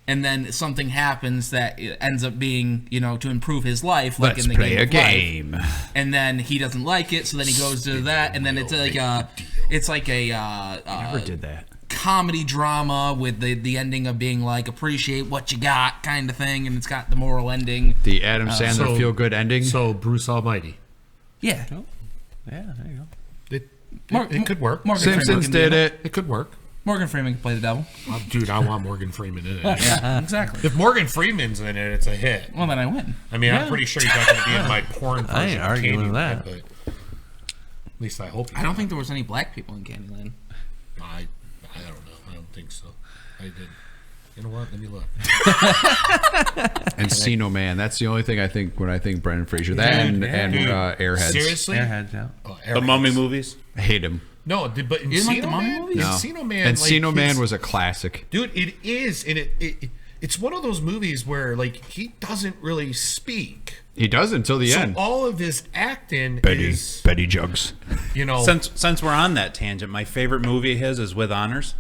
and then something happens that ends up being, to improve his life, like Let's in the play game a of game. Life. And then he doesn't like it, so then he goes to that, and then it's like a never did that. Comedy drama with the ending of being like appreciate what you got kind of thing, and it's got the moral ending. The Adam Sandler feel good ending. So Bruce Almighty. Yeah. Oh. Yeah, there you go. It could work. Simpsons did it. It could work. Morgan Freeman could play the devil. Dude, I want Morgan Freeman in it. Yeah, exactly. If Morgan Freeman's in it, it's a hit. Well, then I win. I mean, I'm pretty sure he's not going to be in my porn version. I ain't arguing with that. But at least I hope. I don't think there was any black people in Candyland. I don't know. I don't think so. I did. You know what? Let me look. Encino Man. That's the only thing I think when I think Brendan Fraser. That and Airheads. Seriously? Airheads, yeah. Oh, The Mummy movies. I hate him. No, but You didn't like the Encino Mummy Man? movies? No. Encino Man. Encino Man was a classic. Dude, it is, and it's one of those movies where he doesn't really speak. He does until the end. All of his acting is Betty Jugs. Since we're on that tangent, my favorite movie of his is With Honors.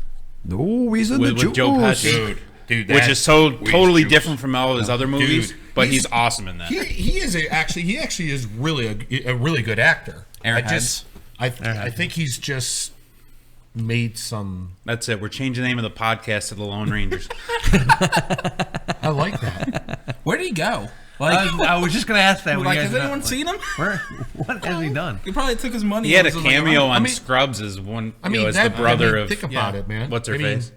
Oh, he's in the with Joe Pesci. Dude, which is totally different from all of his other movies, but he's awesome in that. He actually is really a really good actor. Airheads. I think he's just made some. That's it. We're changing the name of the podcast to the Lone Rangers. I like that. Where did he go? I was just gonna ask that. Has anyone seen him? What has he done? He probably took his money. He had a cameo on Scrubs as one. As the brother of. Think about it, man. What's her face?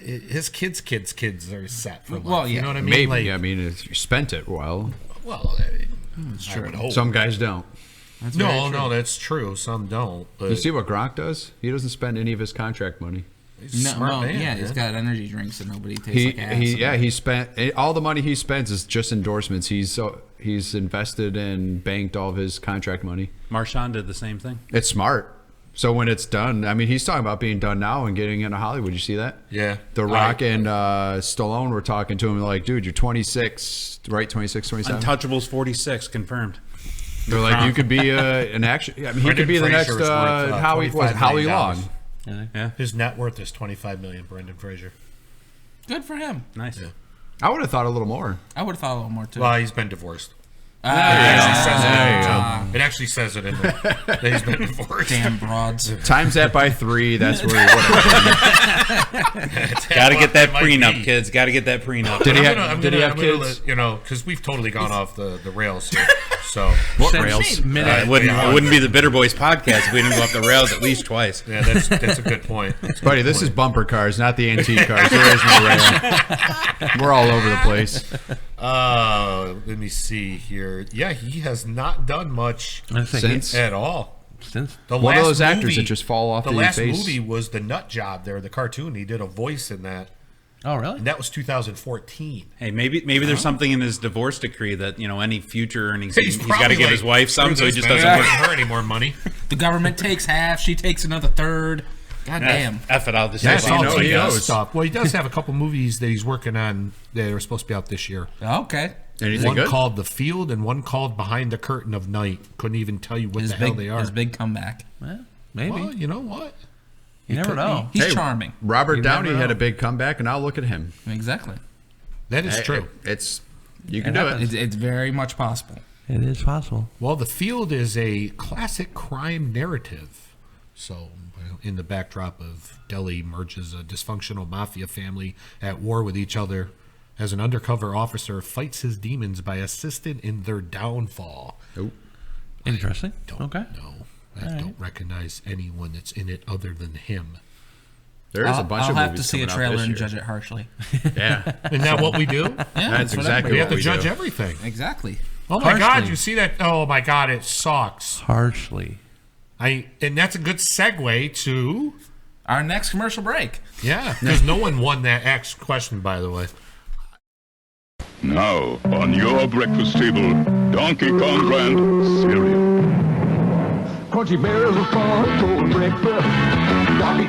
His kids are set for life. Well, yeah. You know what I mean? Maybe. I mean, if you spent it well. Well, it's true. Some guys don't. No, that's true. Some don't. But You see what Gronk does? He doesn't spend any of his contract money. he's a smart man, man. He's got energy drinks that nobody takes. He spent all the money he spends is just endorsements. He's invested and banked all of his contract money. Marshawn did the same thing. It's smart. So when it's done, I mean, he's talking about being done now and getting into Hollywood. You see that? Yeah. The Rock and Stallone were talking to him. They're like, dude, you're 26, right? 26, 27? Untouchables 46, confirmed. They're like, you could be an action. I mean, he could be the next Howie Long. Yeah. His net worth is $25 million, Brendan Fraser. Good for him. Nice. Yeah. I would have thought a little more. I would have thought a little more too. Well, he's been divorced. It actually says it in that he's been divorced. Damn broads. Times that by 3. That's where. Got to get that prenup, kids. Got to get that prenup. Did he have kids? You know, because we've totally gone off the rails here. So what rails? It wouldn't be the Bitter Boys podcast if we didn't go off the rails at least twice. Yeah, that's a good point. Buddy, this is bumper cars, not the antique cars. There is no rail. We're all over the place. Let me see here. Yeah, he has not done much since at all. Since one of those actors that just fall off the the last face. movie was The Nut Job. There, the cartoon. He did a voice in that. Oh, really? And that was 2014. Hey, maybe there's something in his divorce decree that any future earnings he's got to probably give his wife some, so he just doesn't give work. her any more money. The government takes half. She takes another third. God damn. F it out. This Yeah, is he does stuff. Well, he does have a couple movies that he's working on that are supposed to be out this year. Okay. Anything one good? called The Field and one called Behind the Curtain of Night. Couldn't even tell you what the hell they are. His big comeback. Well, maybe. Well, you know what? You never know. He's charming. Robert You Downey never had know. a big comeback, and now look at him. Exactly. That is true. You can do it. It's very much possible. It is possible. Well, The Field is a classic crime narrative. So, in the backdrop of Delhi merges a dysfunctional mafia family at war with each other as an undercover officer fights his demons by assisting in their downfall. Oh, interesting. I don't recognize anyone that's in it other than him. There is a bunch I'll of have movies to see a coming out trailer this and year. judge it harshly. Yeah. Isn't that what we do? That's exactly We what have to we judge do. everything. Exactly. Oh my God! Harshly. You see that? Oh my God! It sucks. Harshly. And that's a good segue to our next commercial break. Yeah, because no one won that X question, by the way. Now, on your breakfast table, Donkey Kong brand cereal. Crunchy berries of fun for breakfast. Donkey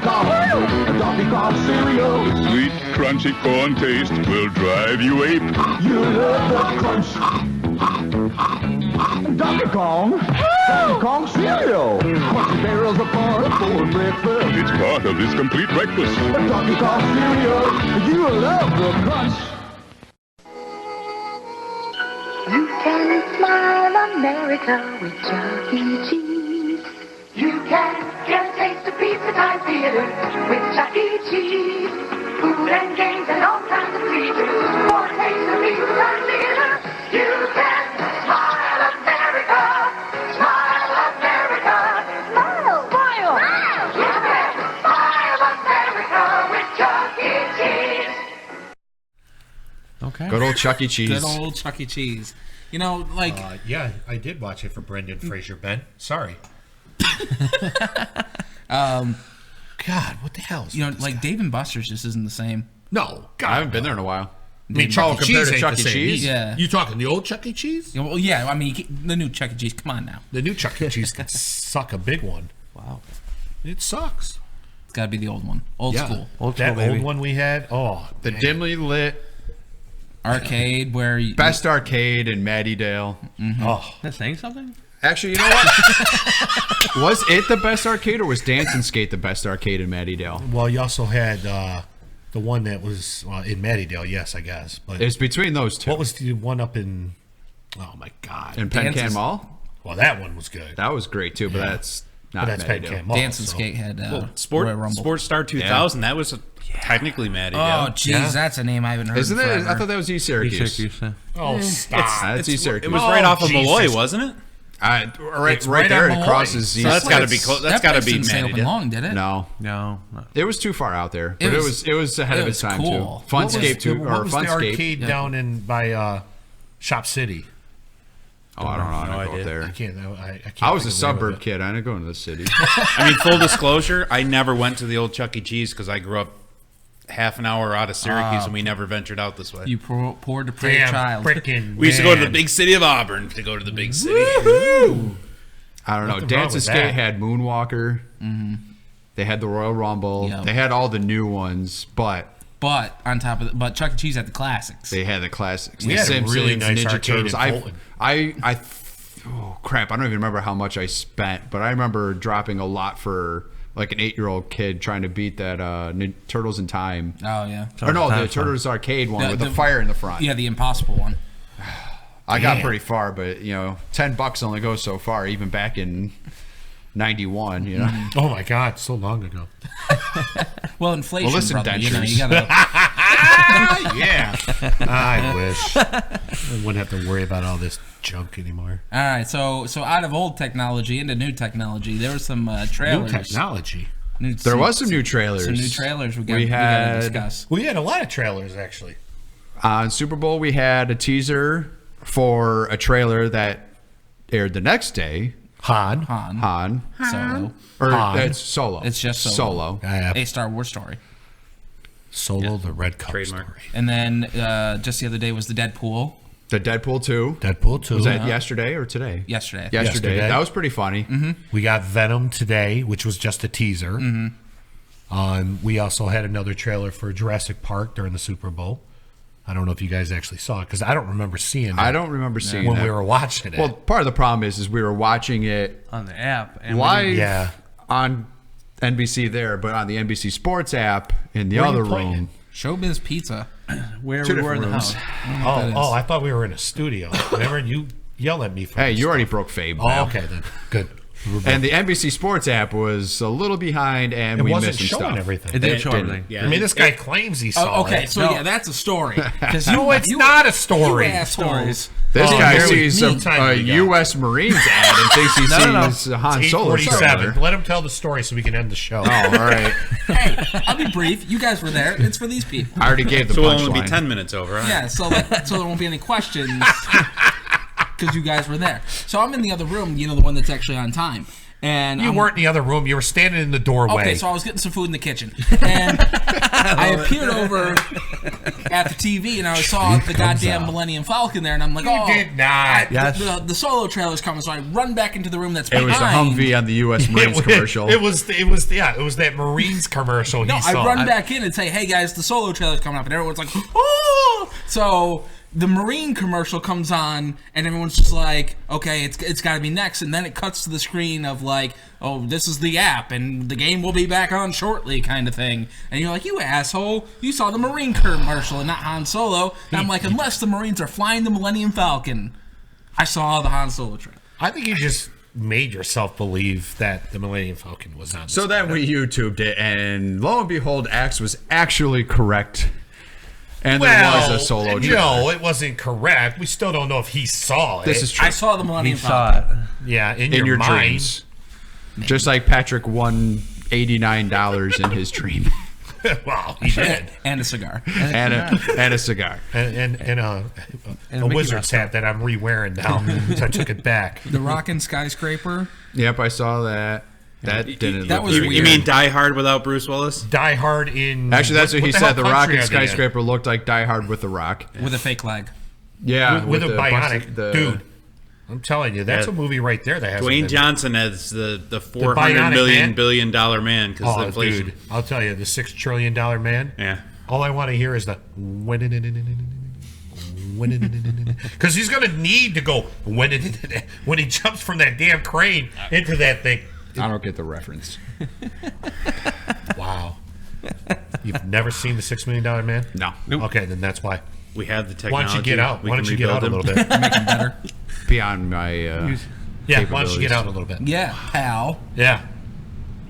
Kong cereal. Sweet, crunchy corn taste will drive you ape. You love the crunch. Donkey Kong cereal. Crunchy berries of fun for breakfast. It's part of this complete breakfast. Donkey Kong cereal. You love the crunch. You can smile America with Chuck E. Cheese. You can get a taste of pizza time theater with Chuck E. Cheese. Food and games and all kinds of features for a taste of pizza time theater. You can smile America. Smile America. Smile. Smile. You can smile America with Chuck E. Cheese. Okay. Good old Chuck E. Cheese. Good old Chuck E. Cheese. You know, like... yeah, I did watch it for Brendan Fraser, Ben. Sorry. God, what the hell is like Dave & Buster's just isn't the same. No, God, I haven't been there in a while. I mean, Chuck E. compared Cheese to ain't Chuck the E. same. Cheese? Yeah. You talking the old Chuck E. Cheese? Well, yeah, I mean, the new Chuck E. Cheese. Come on now. The new Chuck E. Cheese can suck a big one. Wow. It sucks. It's got to be the old one. Old school. That old one we had. Oh, The dimly lit arcade where you... best arcade in Mattydale. Mm-hmm. Oh, That's saying something? Actually, you know what? Was it the best arcade or was Dance and Skate the best arcade in Mattydale? well, you also had the one that was in Mattydale, yes, I guess. But It's between those two. what was the one up in? Oh my God! in Dance Penn is- Mall? Well, that one was good. That was great too, but Yeah. that's not But that's Penn Mattydale. Mall. Dance and so- Skate had Royal Rumble. Sports Star 2000. That was technically Oh, Mattydale. jeez, Yeah. that's a name I haven't heard Isn't in it? forever. I thought that was East Syracuse. Oh, stop! That's East Syracuse. It was right off of Jesus. Malloy, wasn't it? Right It's right there. on It Malloy. crosses So East. that's got to be That close. That's got to place be didn't stay open Mattydale. long, did it? No, No. it was too far out there. But was- it was ahead it of its was time cool. too. Funscape too, What or was the Funscape. arcade down in by Shop City? Oh, I don't know. I don't go idea. there. I can't. I was a think of the name of suburb it. kid. I didn't go into the city. I mean, full disclosure, I never went to the old Chuck E. Cheese because I grew up half an hour out of Syracuse and we never ventured out this way. You poor depraved Damn child. frickin' We used to go to the man. big city of Auburn to go to the big city. I don't know. Nothing wrong Dance and with Skate that. had Moonwalker. Mm-hmm. They had the Royal Rumble. Yep. They had all the new ones, but on top of but Chuck E. Cheese had the classics. they had the classics. We the had a Simpsons, really nice Ninja arcade Turtles. in Fulton. Oh crap! I don't even remember how much I spent, but I remember dropping a lot for like an 8-year-old kid trying to beat that Turtles in Time. Oh yeah. Or no, the Turtles arcade one with the fire in the front. Yeah, the impossible one. I got pretty far, but $10 only goes so far. Even back in '91, Oh my God, so long ago. Well, inflation, Well, listen, brother, dentures. you gotta. Yeah. I wish I wouldn't have to worry about all this junk anymore. All right, so out of old technology into new technology, there was some trailers. New technology. There was some new trailers. Some new trailers we got to discuss. We had a lot of trailers actually. On Super Bowl, we had a teaser for a trailer that aired the next day. Han. Solo. Or Han. it's Solo. It's just Solo. A Star Wars story. Solo, the Red Cup story. And then just the other day was the Deadpool. The Deadpool 2. Deadpool 2. Was that yesterday or today? Yesterday. Yesterday. That was pretty funny. Mm-hmm. We got Venom today, which was just a teaser. Mm-hmm. We also had another trailer for Jurassic Park during the Super Bowl. I don't know if you guys actually saw it because I don't remember seeing it. I don't remember seeing when it. we were watching it. Well, part of the problem is we were watching it on the app and live on NBC there, but on the NBC Sports app in the Where other you playing room. Showbiz Pizza. Where Two we were in different the rooms. house. Oh, I thought we were in a studio. Remember, you yell at me for Hey, this you already stuff. broke Fabe. Oh, now. okay then. Good. And the NBC Sports app was a little behind, and It we wasn't missed some showing stuff. everything. It did show everything. I mean, this guy claims he saw Okay, it. so yeah, that's a story. No, it's not a story. You assholes. This guy here we- sees me. a U.S. Marines ad and thinks he sees a Han Solo trailer. 8:47. Let him tell the story so we can end the show. Oh, all right. Hey, I'll be brief. You guys were there. It's for these people. I already gave the So it'll only be punchline. 10 minutes over, huh? Yeah, so there won't be any questions because you guys were there. So I'm in the other room, the one that's actually on time. And You weren't in the other room. You were standing in the doorway. Okay, so I was getting some food in the kitchen, and I appeared over at the TV, and I saw the goddamn Millennium Falcon there, and I'm like, You did not. The Solo trailer's coming, so I run back into the room that's It behind. was a Humvee on the U.S. Marines commercial. It was that Marines commercial No, he saw. I run back in and say, "Hey guys, the Solo trailer's coming up," and everyone's like, "Oh!" So the Marine commercial comes on, and everyone's just like, "Okay, it's got to be next." And then it cuts to the screen of like, "Oh, this is the app, and the game will be back on shortly," kind of thing. And you're like, "You asshole! You saw the Marine commercial and not Han Solo." And I'm like, "Unless the Marines are flying the Millennium Falcon, I saw the Han Solo trailer." I think you just made yourself believe that the Millennium Falcon was on. So then we YouTubed it, and lo and behold, Axe was actually correct. And there was a Solo trailer. No, it wasn't correct. We still don't know if he saw it. This is true. I saw the Millennium He Falcon. saw it. Yeah, in In your mind. dreams. Just like Patrick won $89 in his dream. Well, he did. And a cigar. and a cigar. And a Mickey Wizards Mouse hat that I'm re-wearing now. So I took it back. The Rockin' Skyscraper. Yep, I saw that. That didn't that look was very You good. mean Die Hard without Bruce Willis? Die Hard in... Actually, that's what he the said. The hell Rock country and are they in? Skyscraper looked like Die Hard with the Rock. With a fake leg. Yeah, With a the bionic. busted- Dude, I'm telling you, that's a movie right there that has Dwayne Johnson as the $400 bionic billion man because of Oh, inflation. dude, I'll tell you, the $6 trillion man. Yeah. All I want to hear is the because he's gonna need to go when he jumps from that damn crane into that thing. I don't get the reference. Wow, you've never seen the $6 Million Man? No. Okay, then that's why. We have the Why technology. don't you get out? We Why can don't you get out a rebuild little him. bit? Make him better. Beyond my Yeah, why don't you get out a little bit? Yeah, pal. Yeah,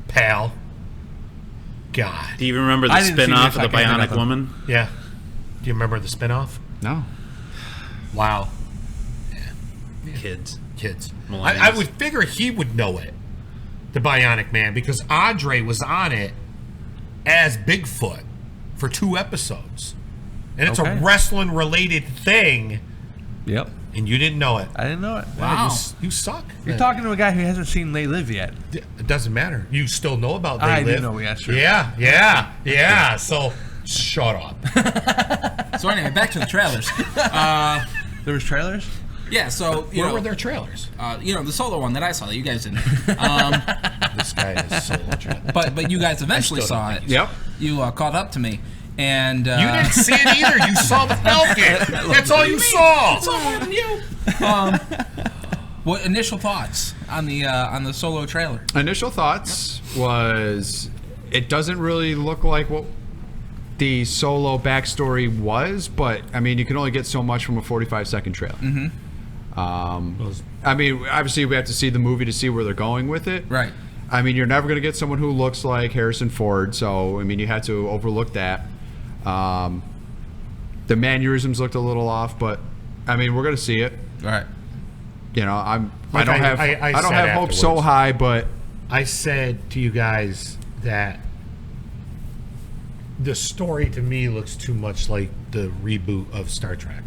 pal. God. Do you remember the I didn't see spin-off this, of the I can't do Bionic nothing. Woman? Yeah. Do you remember the spinoff? No. Wow. Kids. I would figure he would know it, the Bionic Man, because Andre was on it as Bigfoot for 2 episodes. And it's Okay. a wrestling related thing, Yep. and you didn't know it. I didn't know it. Wow. You suck. You're talking to a guy who hasn't seen They Live yet. It doesn't matter. You still know about They I do Live. know, yeah, sure. Yeah. So shut up. So anyway, back to the trailers. There was trailers? Yeah, so where were their trailers? The Solo one that I saw, you guys didn't. This guy is Solo trailer. But you guys eventually I still saw don't it. think so. Yep. You caught up to me, and You didn't see it either. You saw the Falcon. That's all you saw. It's all more than you. What initial thoughts on the Solo trailer? Initial thoughts was it doesn't really look like what the Solo backstory was, but I mean, you can only get so much from a 45-second trailer. I mean, obviously we have to see the movie to see where they're going with it. Right. I mean, you're never going to get someone who looks like Harrison Ford, so I mean, you had to overlook that. The mannerisms looked a little off, but I mean, we're going to see it. Right. You know, I Like don't have I don't said have hopes so afterwards. high, but I said to you guys that the story to me looks too much like the reboot of Star Trek.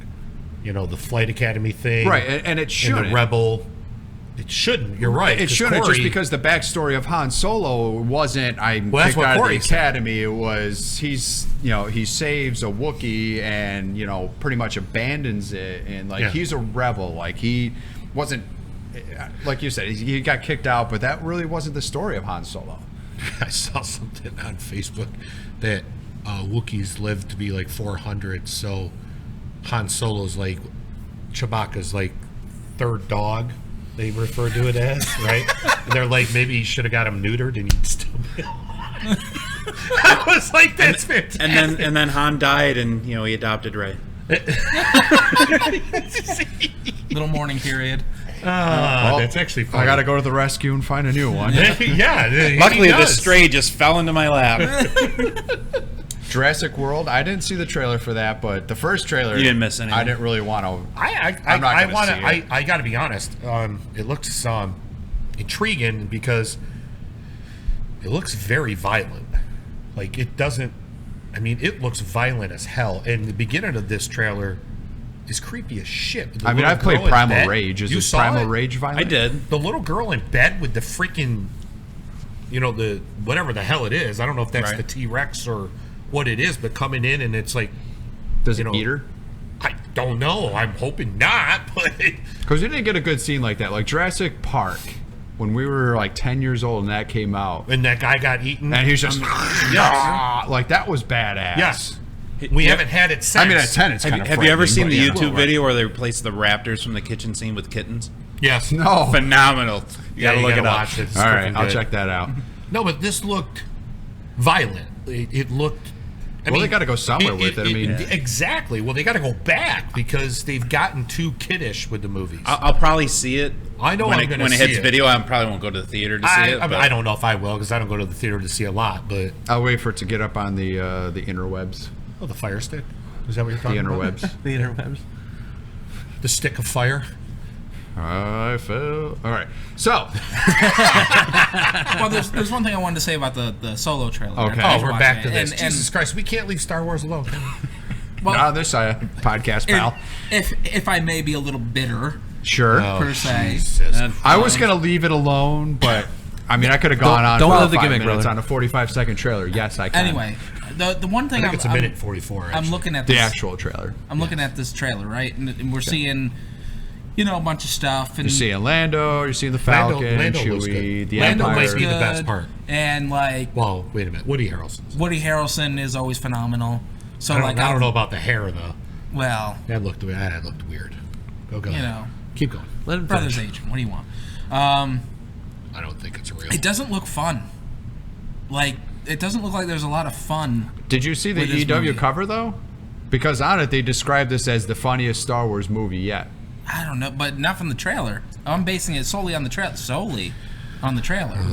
You know, the Flight Academy thing, right, and it shouldn't. And the Rebel. It shouldn't. You're right. It 'cause shouldn't, Corey- just because the backstory of Han Solo wasn't I'm Well, that's kicked what out of the Corey said. academy. It was he saves a Wookiee and pretty much abandons it, and like Yeah. he's a rebel. Like he wasn't like you said he got kicked out, but that really wasn't the story of Han Solo. I saw something on Facebook that Wookiees live to be like 400, so Han Solo's like Chewbacca's like third dog. They refer to it as, right? And they're like, maybe you should have got him neutered and you'd still be alive. I was like, that's fantastic. And then Han died, and he adopted Rey. Little mourning period. Well, that's actually funny. I got to go to the rescue and find a new one. Yeah. Luckily, the stray just fell into my lap. Jurassic World. I didn't see the trailer for that, but the first trailer You didn't miss anything. I didn't really want to. I got to be honest. It looks intriguing because it looks very violent. Like it doesn't. I mean, it looks violent as hell. And the beginning of this trailer is creepy as shit. The I mean, little I've played girl in Primal bed. Rage. Is You this saw Primal it? Rage violent? I did. The little girl in bed with the freaking, the whatever the hell it is. I don't know if that's Right. the T-Rex or what it is, but coming in and it's like, Does it eat her? I don't know. I'm hoping not, but Because we didn't get a good scene like that. Like Jurassic Park, when we were like 10 years old and that came out. And that guy got eaten. And he was just, Yes. like that was badass. Yes. We haven't had it since. I mean, at 10, it's kind of Have you ever seen the frightening, but YouTube video where they replaced the raptors from the kitchen scene with kittens? Yes. No. Phenomenal. You gotta look it up. watch it. It's All right, freaking I'll good. check that out. No, but this looked violent. It looked. Well, they gotta go somewhere with it. I mean- exactly. Well, they got to go back because they've gotten too kiddish with the movies. I'll probably see it. I know when I'm it, gonna when it see hits it. video. I probably won't go to the theater to see it. I but don't know if I will because I don't go to the theater to see a lot. But I'll wait for it to get up on the interwebs. oh, the Fire Stick. Is that what you're The talking about? interwebs. The interwebs. The stick of fire. I fell. All right. So, Well, there's one thing I wanted to say about the Solo trailer. Okay. Oh, we're back to this. And, Jesus Christ, we can't leave Star Wars alone. Can we? well, on this podcast, pal. if I may be a little bitter Sure. per se, Jesus. I was gonna leave it alone, but I mean, I could have gone on. don't for live the 5 gimmick, minutes brother. on a 45-second trailer. Yes, I can. anyway, the one I thing think it's a minute 44. I'm Actually. looking at the this, actual trailer. I'm looking at this trailer, right, and we're seeing, a bunch of stuff, and You're seeing Lando. You're seeing the Falcon, Lando looks Chewie, good. the Lando Empire. might be the best part. and like Well, wait a minute. Woody Harrelson. Woody Harrelson is always phenomenal. So I don't know about the hair though. Well, That looked weird. Go. Keep going. Let him brother's finish. agent. What do you want? I don't think it's real. It doesn't look fun. Like, it doesn't look like there's a lot of fun. Did you see the with this EW movie. cover though? Because on it they described this as the funniest Star Wars movie yet. I don't know, but not from the trailer. I'm basing it solely on the trailer.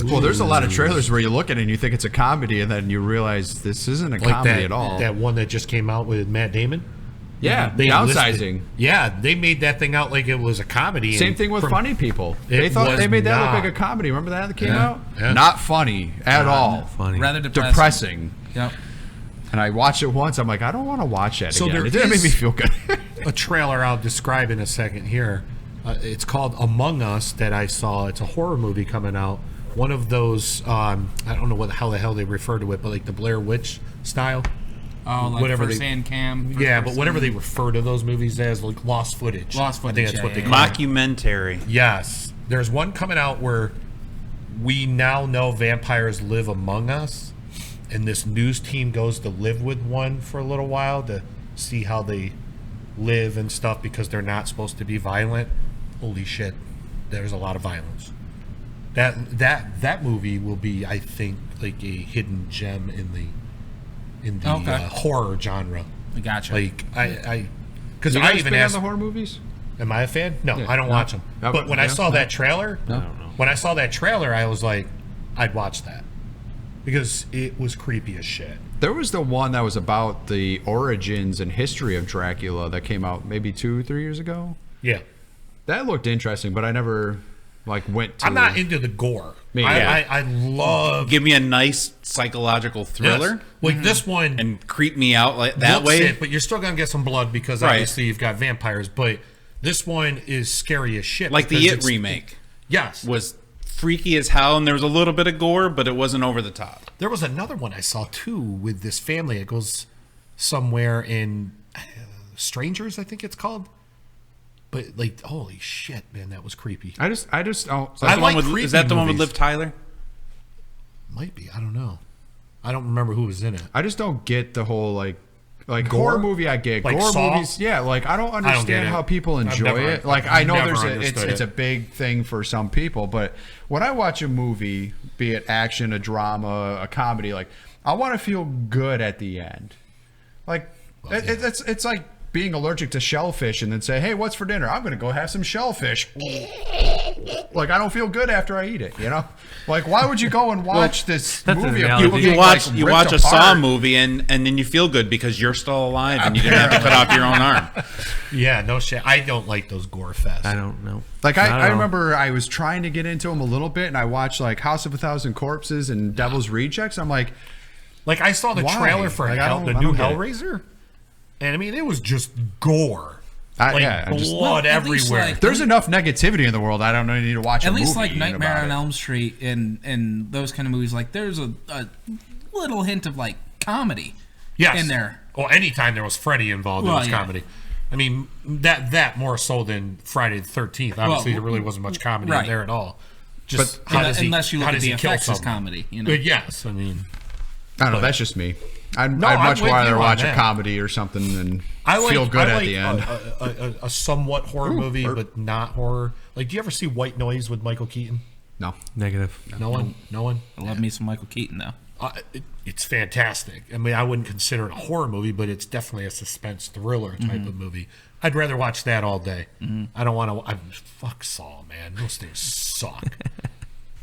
Well, there's a lot of trailers where you look at it and you think it's a comedy, and then you realize this isn't a comedy at all. That one that just came out with Matt Damon. Yeah, They downsizing. They made that thing out like it was a comedy. Same and thing with from- Funny People. It They thought was they made that not. look like a comedy. Remember that came Yeah. out? Yeah. Not funny at all. Funny. Rather depressing. Depressing. Yep. And I watched it once. I'm like, I don't want to watch that So again. there It didn't make is- me feel good. A trailer I'll describe in a second here. It's called Among Us that I saw. It's a horror movie coming out. One of those, I don't know how the hell they refer to it, but like the Blair Witch style. Oh, like whatever first they, hand cam. Yeah, but whatever they refer to those movies as, like lost footage. Lost I think footage, that's what yeah, they yeah, call it. Mockumentary. Yes. There's one coming out where we now know vampires live among us, and this news team goes to live with one for a little while to see how they live and stuff because they're not supposed to be violent. Holy shit. There's a lot of violence. That movie will be, I think, like a hidden gem in the Okay. horror genre. Gotcha. Like because You I guys even fan of asked the horror movies? Am I a fan? No, Yeah, I don't no. watch them. No, But when I no, saw no. that trailer, No. I don't know. when I saw that trailer, I was like, I'd watch that because it was creepy as shit. There was the one that was about the origins and history of Dracula that came out maybe 2-3 years ago. Yeah. That looked interesting, but I never went to. I'm not into the gore. Me, I love. Give me a nice psychological thriller. Yes. Like this one, and creep me out like that looks way. it, but you're still gonna get some blood because Right. obviously you've got vampires. But this one is scary as shit. Like the because It it's- remake. Yes. Was freaky as hell, and there was a little bit of gore, but it wasn't over the top. There was another one I saw too with this family. It goes somewhere in Strangers, I think it's called. But like, holy shit, man, that was creepy. I just oh, I like creepy is that the one with movies. Liv Tyler? Might be. I don't know. I don't remember who was in it. I just don't get the whole like Gore? horror movie. I get Like gore Saw? movies. Yeah, like I don't get understand it. how people I've enjoy never- it. Like I've I know never it's understood it's it. a big thing for some people, but when I watch a movie, be it action, a drama, a comedy, like I want to feel good at the end. Like it's like being allergic to shellfish and then say, hey, what's for dinner? I'm gonna go have some shellfish. Like I don't feel good after I eat it, you know. Like why would you go and watch this movie? Of people You getting, watch like, you ripped watch a Saw apart? movie and then you feel good because you're still alive and you didn't have to cut off your own arm. Yeah, no shit. I don't like those gore fests. I don't know. Like Not at I all. remember I was trying to get into them a little bit, and I watched like House of a Thousand Corpses and Devil's Rejects. I'm like I saw the why? trailer for Like, I don't- the I new don't get it. Hellraiser, and I mean it was just gore, I blood Well, at least, everywhere. like, There's enough negativity in the world. I don't need to watch. At a least movie like Nightmare about on it. Elm Street and those kind of movies, like there's a little hint of like comedy Yes. in there. Well, anytime there was Freddy involved, Well, it was yeah. comedy. I mean, that more so than Friday the 13th. Obviously, Well, there really wasn't much comedy right. in there at all. Just But how does he, unless you look how at does the he kill effects as someone? comedy, you know. But yes, I mean, I don't know. That's just me. I'd No, I'm much with rather you on watch a that. comedy or something than feel good at the end. A somewhat horror Ooh, movie, or- but not horror. Like, do you ever see White Noise with Michael Keaton? No. Negative. No one. No one. I love me some Michael Keaton though. It's fantastic. I mean, I wouldn't consider it a horror movie, but it's definitely a suspense thriller type of movie. I'd rather watch that all day. I don't want to. Fuck Saw, man. Those things suck.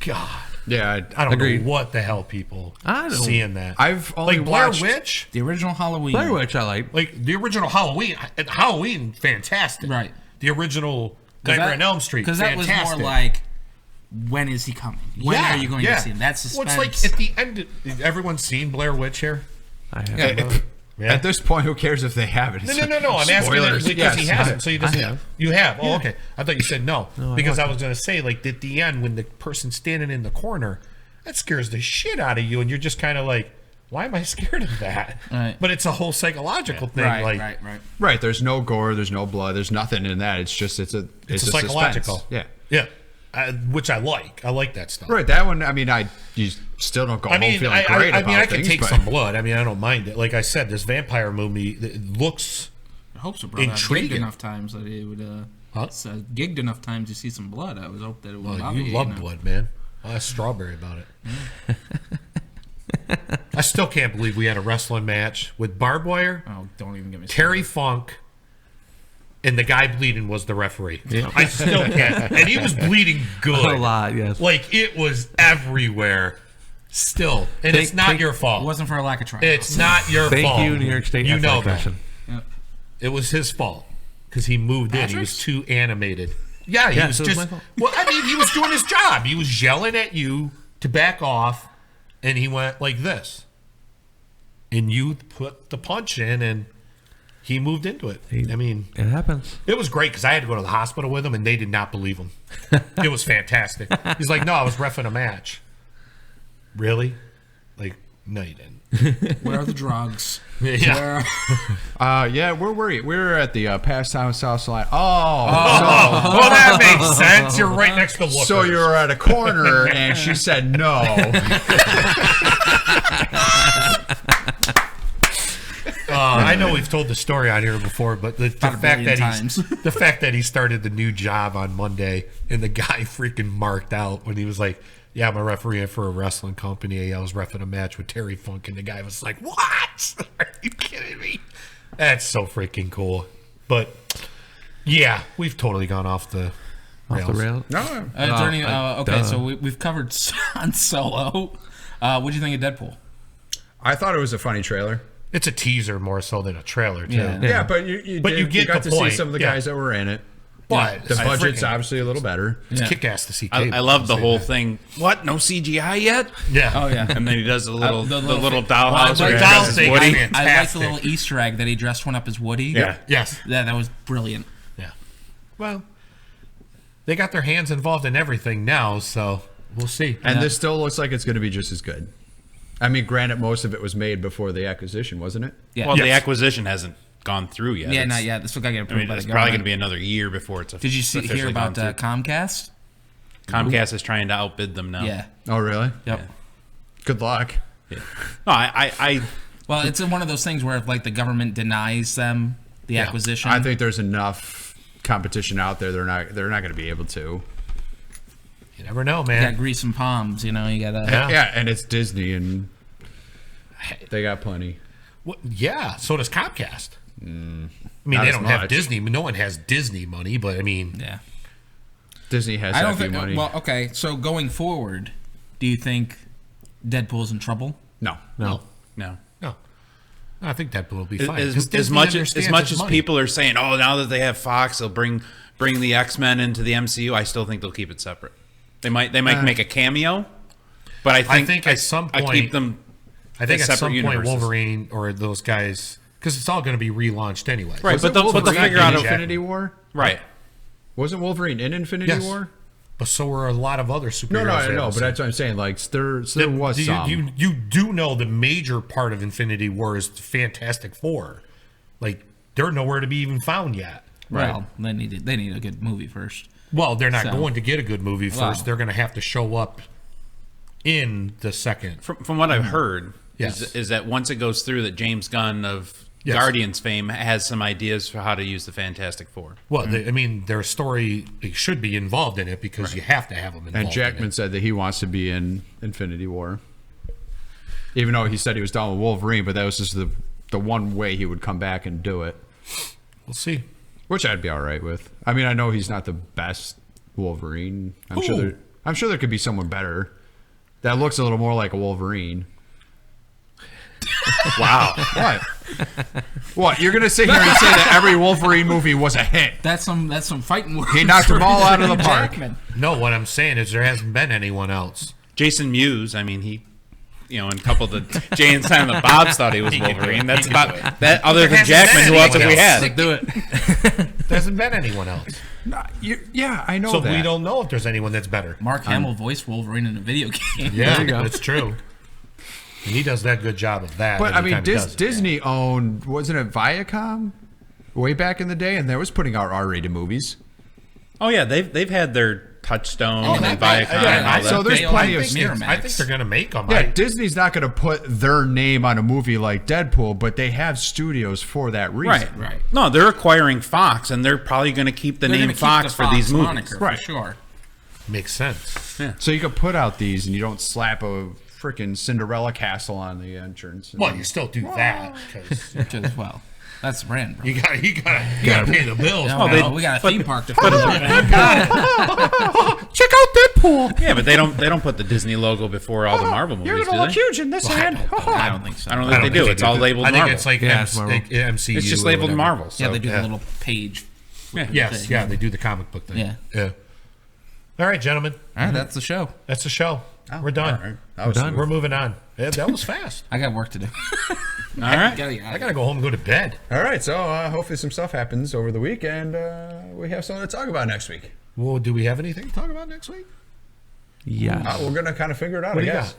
God. Yeah, I don't Agreed. know what the hell people I don't- seeing that. I've only like Blair watched Witch. The original Halloween. Blair Witch I like. Like the original Halloween. Halloween, fantastic. Right. The original Nightmare on Elm Street, Because that was fantastic. more like, when is he coming? When Yeah, are you going yeah. to see him? That's suspense. Well, it's like at the end. Everyone's seen Blair Witch here. I have. Yeah. At this point, who cares if they have it? No, It's no. I'm asking it spoilers. because he Yes. hasn't, so he doesn't. I have. You have? Oh, Yeah. okay. I thought you said no, No, I because I haven't. was going to say like at the end when the person's standing in the corner, that scares the shit out of you, and you're just kind of like, why am I scared of that? Right. But it's a whole psychological thing. right, like, right. Right. There's no gore. There's no blood. There's nothing in that. It's just it's a psychological. suspense. Yeah. Which I like. I like that stuff. Right. That one. I mean, you still don't go I home mean, feeling great I about mean, I can things, take but- some blood. I mean, I don't mind it. Like I said, this vampire movie it looks I hope so, bro. Gigged intriguing. enough times that it would. Gigged enough times to see some blood. I would hope that it would. Well, bother you love know. blood, man. I have strawberry about it. I still can't believe we had a wrestling match with barbed wire. Oh, don't even get me. Terry Funk, and the guy bleeding was the referee. Yeah. I still can't. And he was bleeding good. A lot, yes. Like, it was everywhere. Still. And it's not your fault. It wasn't for a lack of trying. It's not your Thank fault. you, New York State You know Athletic that. Commission. Yep. It was his fault. Because he moved in. He was Patrick's? too animated. Yeah, he Yeah, was so it was just. my fault. Well, I mean, he was doing his job. He was yelling at you to back off, and he went like this. And you put the punch in, and he moved into it. I mean, It happens. it was great because I had to go to the hospital with him, and they did not believe him. It was fantastic. He's like, "No, I was reffing a match." Really? Like, No, you didn't. Where are the drugs? Yeah. Yeah, where were you? We were at the Pastime South Side. Well, that makes sense. You're right next to Lookers. So you were at a corner, and she said no. I know we've told the story on here before, but the fact that he started the new job on Monday and the guy freaking marked out when he was like, "Yeah, I'm a referee for a wrestling company. I was reffing a match with Terry Funk," and the guy was like, "What? Are you kidding me?" That's so freaking cool. But yeah, we've totally gone off the rails. No. Okay, so we've covered Han Solo. What do you think of Deadpool? I thought it was a funny trailer. It's a teaser more so than a trailer, too. Yeah, but you got to see some of the guys that were in it. But the budget's obviously a little better. It's kick-ass to see. I love the whole thing. What? No CGI yet? Yeah. Oh yeah. And then he does the little dollhouse. I like the little Easter egg that he dressed one up as Woody. Yeah. Yes. Yeah, that was brilliant. Yeah. Well, they got their hands involved in everything now, so we'll see. And this still looks like it's going to be just as good. I mean, granted, most of it was made before the acquisition, wasn't it? Yeah. Well, the acquisition hasn't gone through yet. Yeah, not yet. This still got to get approved by the it's government. probably going to be another year before it's Did you hear about Comcast? Comcast is trying to outbid them now. Yeah. Oh, really? Yep. Yeah. Good luck. Yeah. No, Well, it's one of those things where if, like, the government denies them the acquisition. I think there's enough competition out there. They're not going to be able to. You never know, man. You got grease and palms, you know. You got yeah, and it's Disney, and they got plenty. Well, yeah, so does Comcast. I mean, they don't have Disney. No one has Disney money, but I mean, yeah, Disney has money. Well, okay. So going forward, do you think Deadpool's in trouble? No. I think Deadpool will be fine. As much as people are saying, "Oh, now that they have Fox, they'll bring the X-Men into the MCU," I still think they'll keep it separate. They might make a cameo, but I think at some point I keep them. I think at some point Wolverine or those guys, because it's all going to be relaunched anyway. Right, but they'll figure out Infinity War. Right. Wasn't Wolverine in Infinity War? But so were a lot of other superheroes. No, I know, but that's what I'm saying. Like, there was some. You do know the major part of Infinity War is the Fantastic Four. Like, they're nowhere to be even found yet. Well, they need a good movie first. Well, they're not going to get a good movie first. They're going to have to show up in the second. From what I've heard, is that once it goes through, that James Gunn of Guardians fame has some ideas for how to use the Fantastic Four. Well, I mean, their story should be involved in it because you have to have them involved. And Jackman said that he wants to be in Infinity War, even though he said he was done with Wolverine, but that was just the one way he would come back and do it. We'll see. Which I'd be all right with. I mean, I know he's not the best Wolverine. I'm sure there could be someone better that looks a little more like a Wolverine. Wow. What? What? You're gonna sit here and say that every Wolverine movie was a hit? That's some fighting words. He knocked them all out of the park. No, what I'm saying is there hasn't been anyone else. Jason Mewes, I mean, he, in a couple of the Jay and Silent Bob's thought he was Wolverine. That's about that. Other than Jackman, who else have we had? Do it. There hasn't been anyone else. Yeah, I know so that. We don't know if there's anyone that's better. Mark Hamill voiced Wolverine in a video game. Yeah, that's true. And he does that good job of that. But I mean, Disney owned, wasn't it Viacom, way back in the day, and they was putting out R-rated movies. Oh yeah, they've had their Touchstone and Viacom. And all that. So there's plenty of. I think they're gonna make them. Yeah, Disney's not gonna put their name on a movie like Deadpool, but they have studios for that reason. Right. No, they're acquiring Fox, and they're probably going to keep the name Fox for these movies. Moniker, right, for sure. Makes sense. Yeah. So you could put out these, and you don't slap a freaking Cinderella castle on the entrance. Well, you still do that because well, that's the brand, bro. You gotta pay the bills. No, we got a theme park to put Check out Deadpool. Yeah, but they don't put the Disney logo before all the Marvel movies. You're gonna look huge in this hand. I don't think so. I don't think they do. It's all labeled Marvel. I think it's like MCU. It's just labeled Marvel. So. Yeah, they do the little page. Yes, they do the comic book thing. Yeah. All right, gentlemen. All right, that's the show. That's the show. We're done. We're moving on. Yeah, that was fast. I got work to do. All right. I gotta go home and go to bed. All right, so hopefully some stuff happens over the week, and we have something to talk about next week. Well, do we have anything to talk about next week? Yeah. We're gonna kind of figure it out, What I do you guess.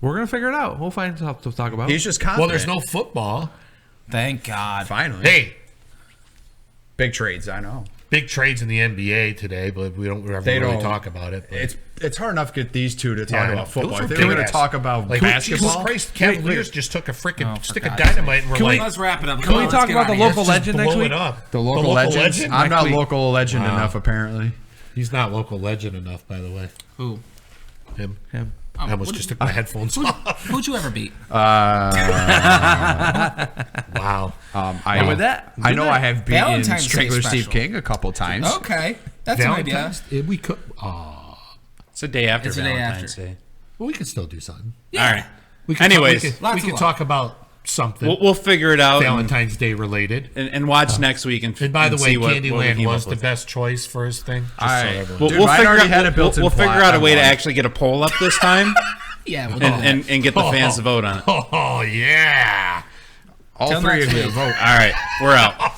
We're gonna figure it out. We'll find stuff to talk about. He's just Well, confident. there's no football. Thank God. Finally. Hey, big trades. I know. big trades in the NBA today, but we don't ever They really don't talk about it. But. It's hard enough to get these two to talk Yeah, I know. about football. Those If are they were going big to ass. talk about Like, basketball. Jesus Christ, Cavaliers just took a freaking for stick of God's dynamite and we're like, let's wrap it up. Can we talk about the local legend next week? The local legends. legend? I'm not Next week. local legend Wow. enough, apparently. He's not local legend enough, by the way. Who? Him. Him. I almost just took my headphones off. Who'd you ever beat? Wow. And with that, I know good I night. have beaten Valentine's Day Strangler Steve special. King a couple times. Okay, that's an idea. Valentine's Day, we could. It's a day after It's a day Valentine's after. Day. Well, we could still do something. Yeah. All right. We could Anyways, we could talk about something. We'll figure it out. Valentine's Day related. And watch next week. And by the way, see what we Candyland came was up the with. best choice for his thing. Just so everyone- We'll, Dude, we'll mine figure already out, had a we'll, built-in we'll figure plot. out a I way to won. actually get a poll up this time. Yeah, we'll do that. and get the fans to vote on it. Oh yeah! All Till three next of you week. vote. All right, we're out.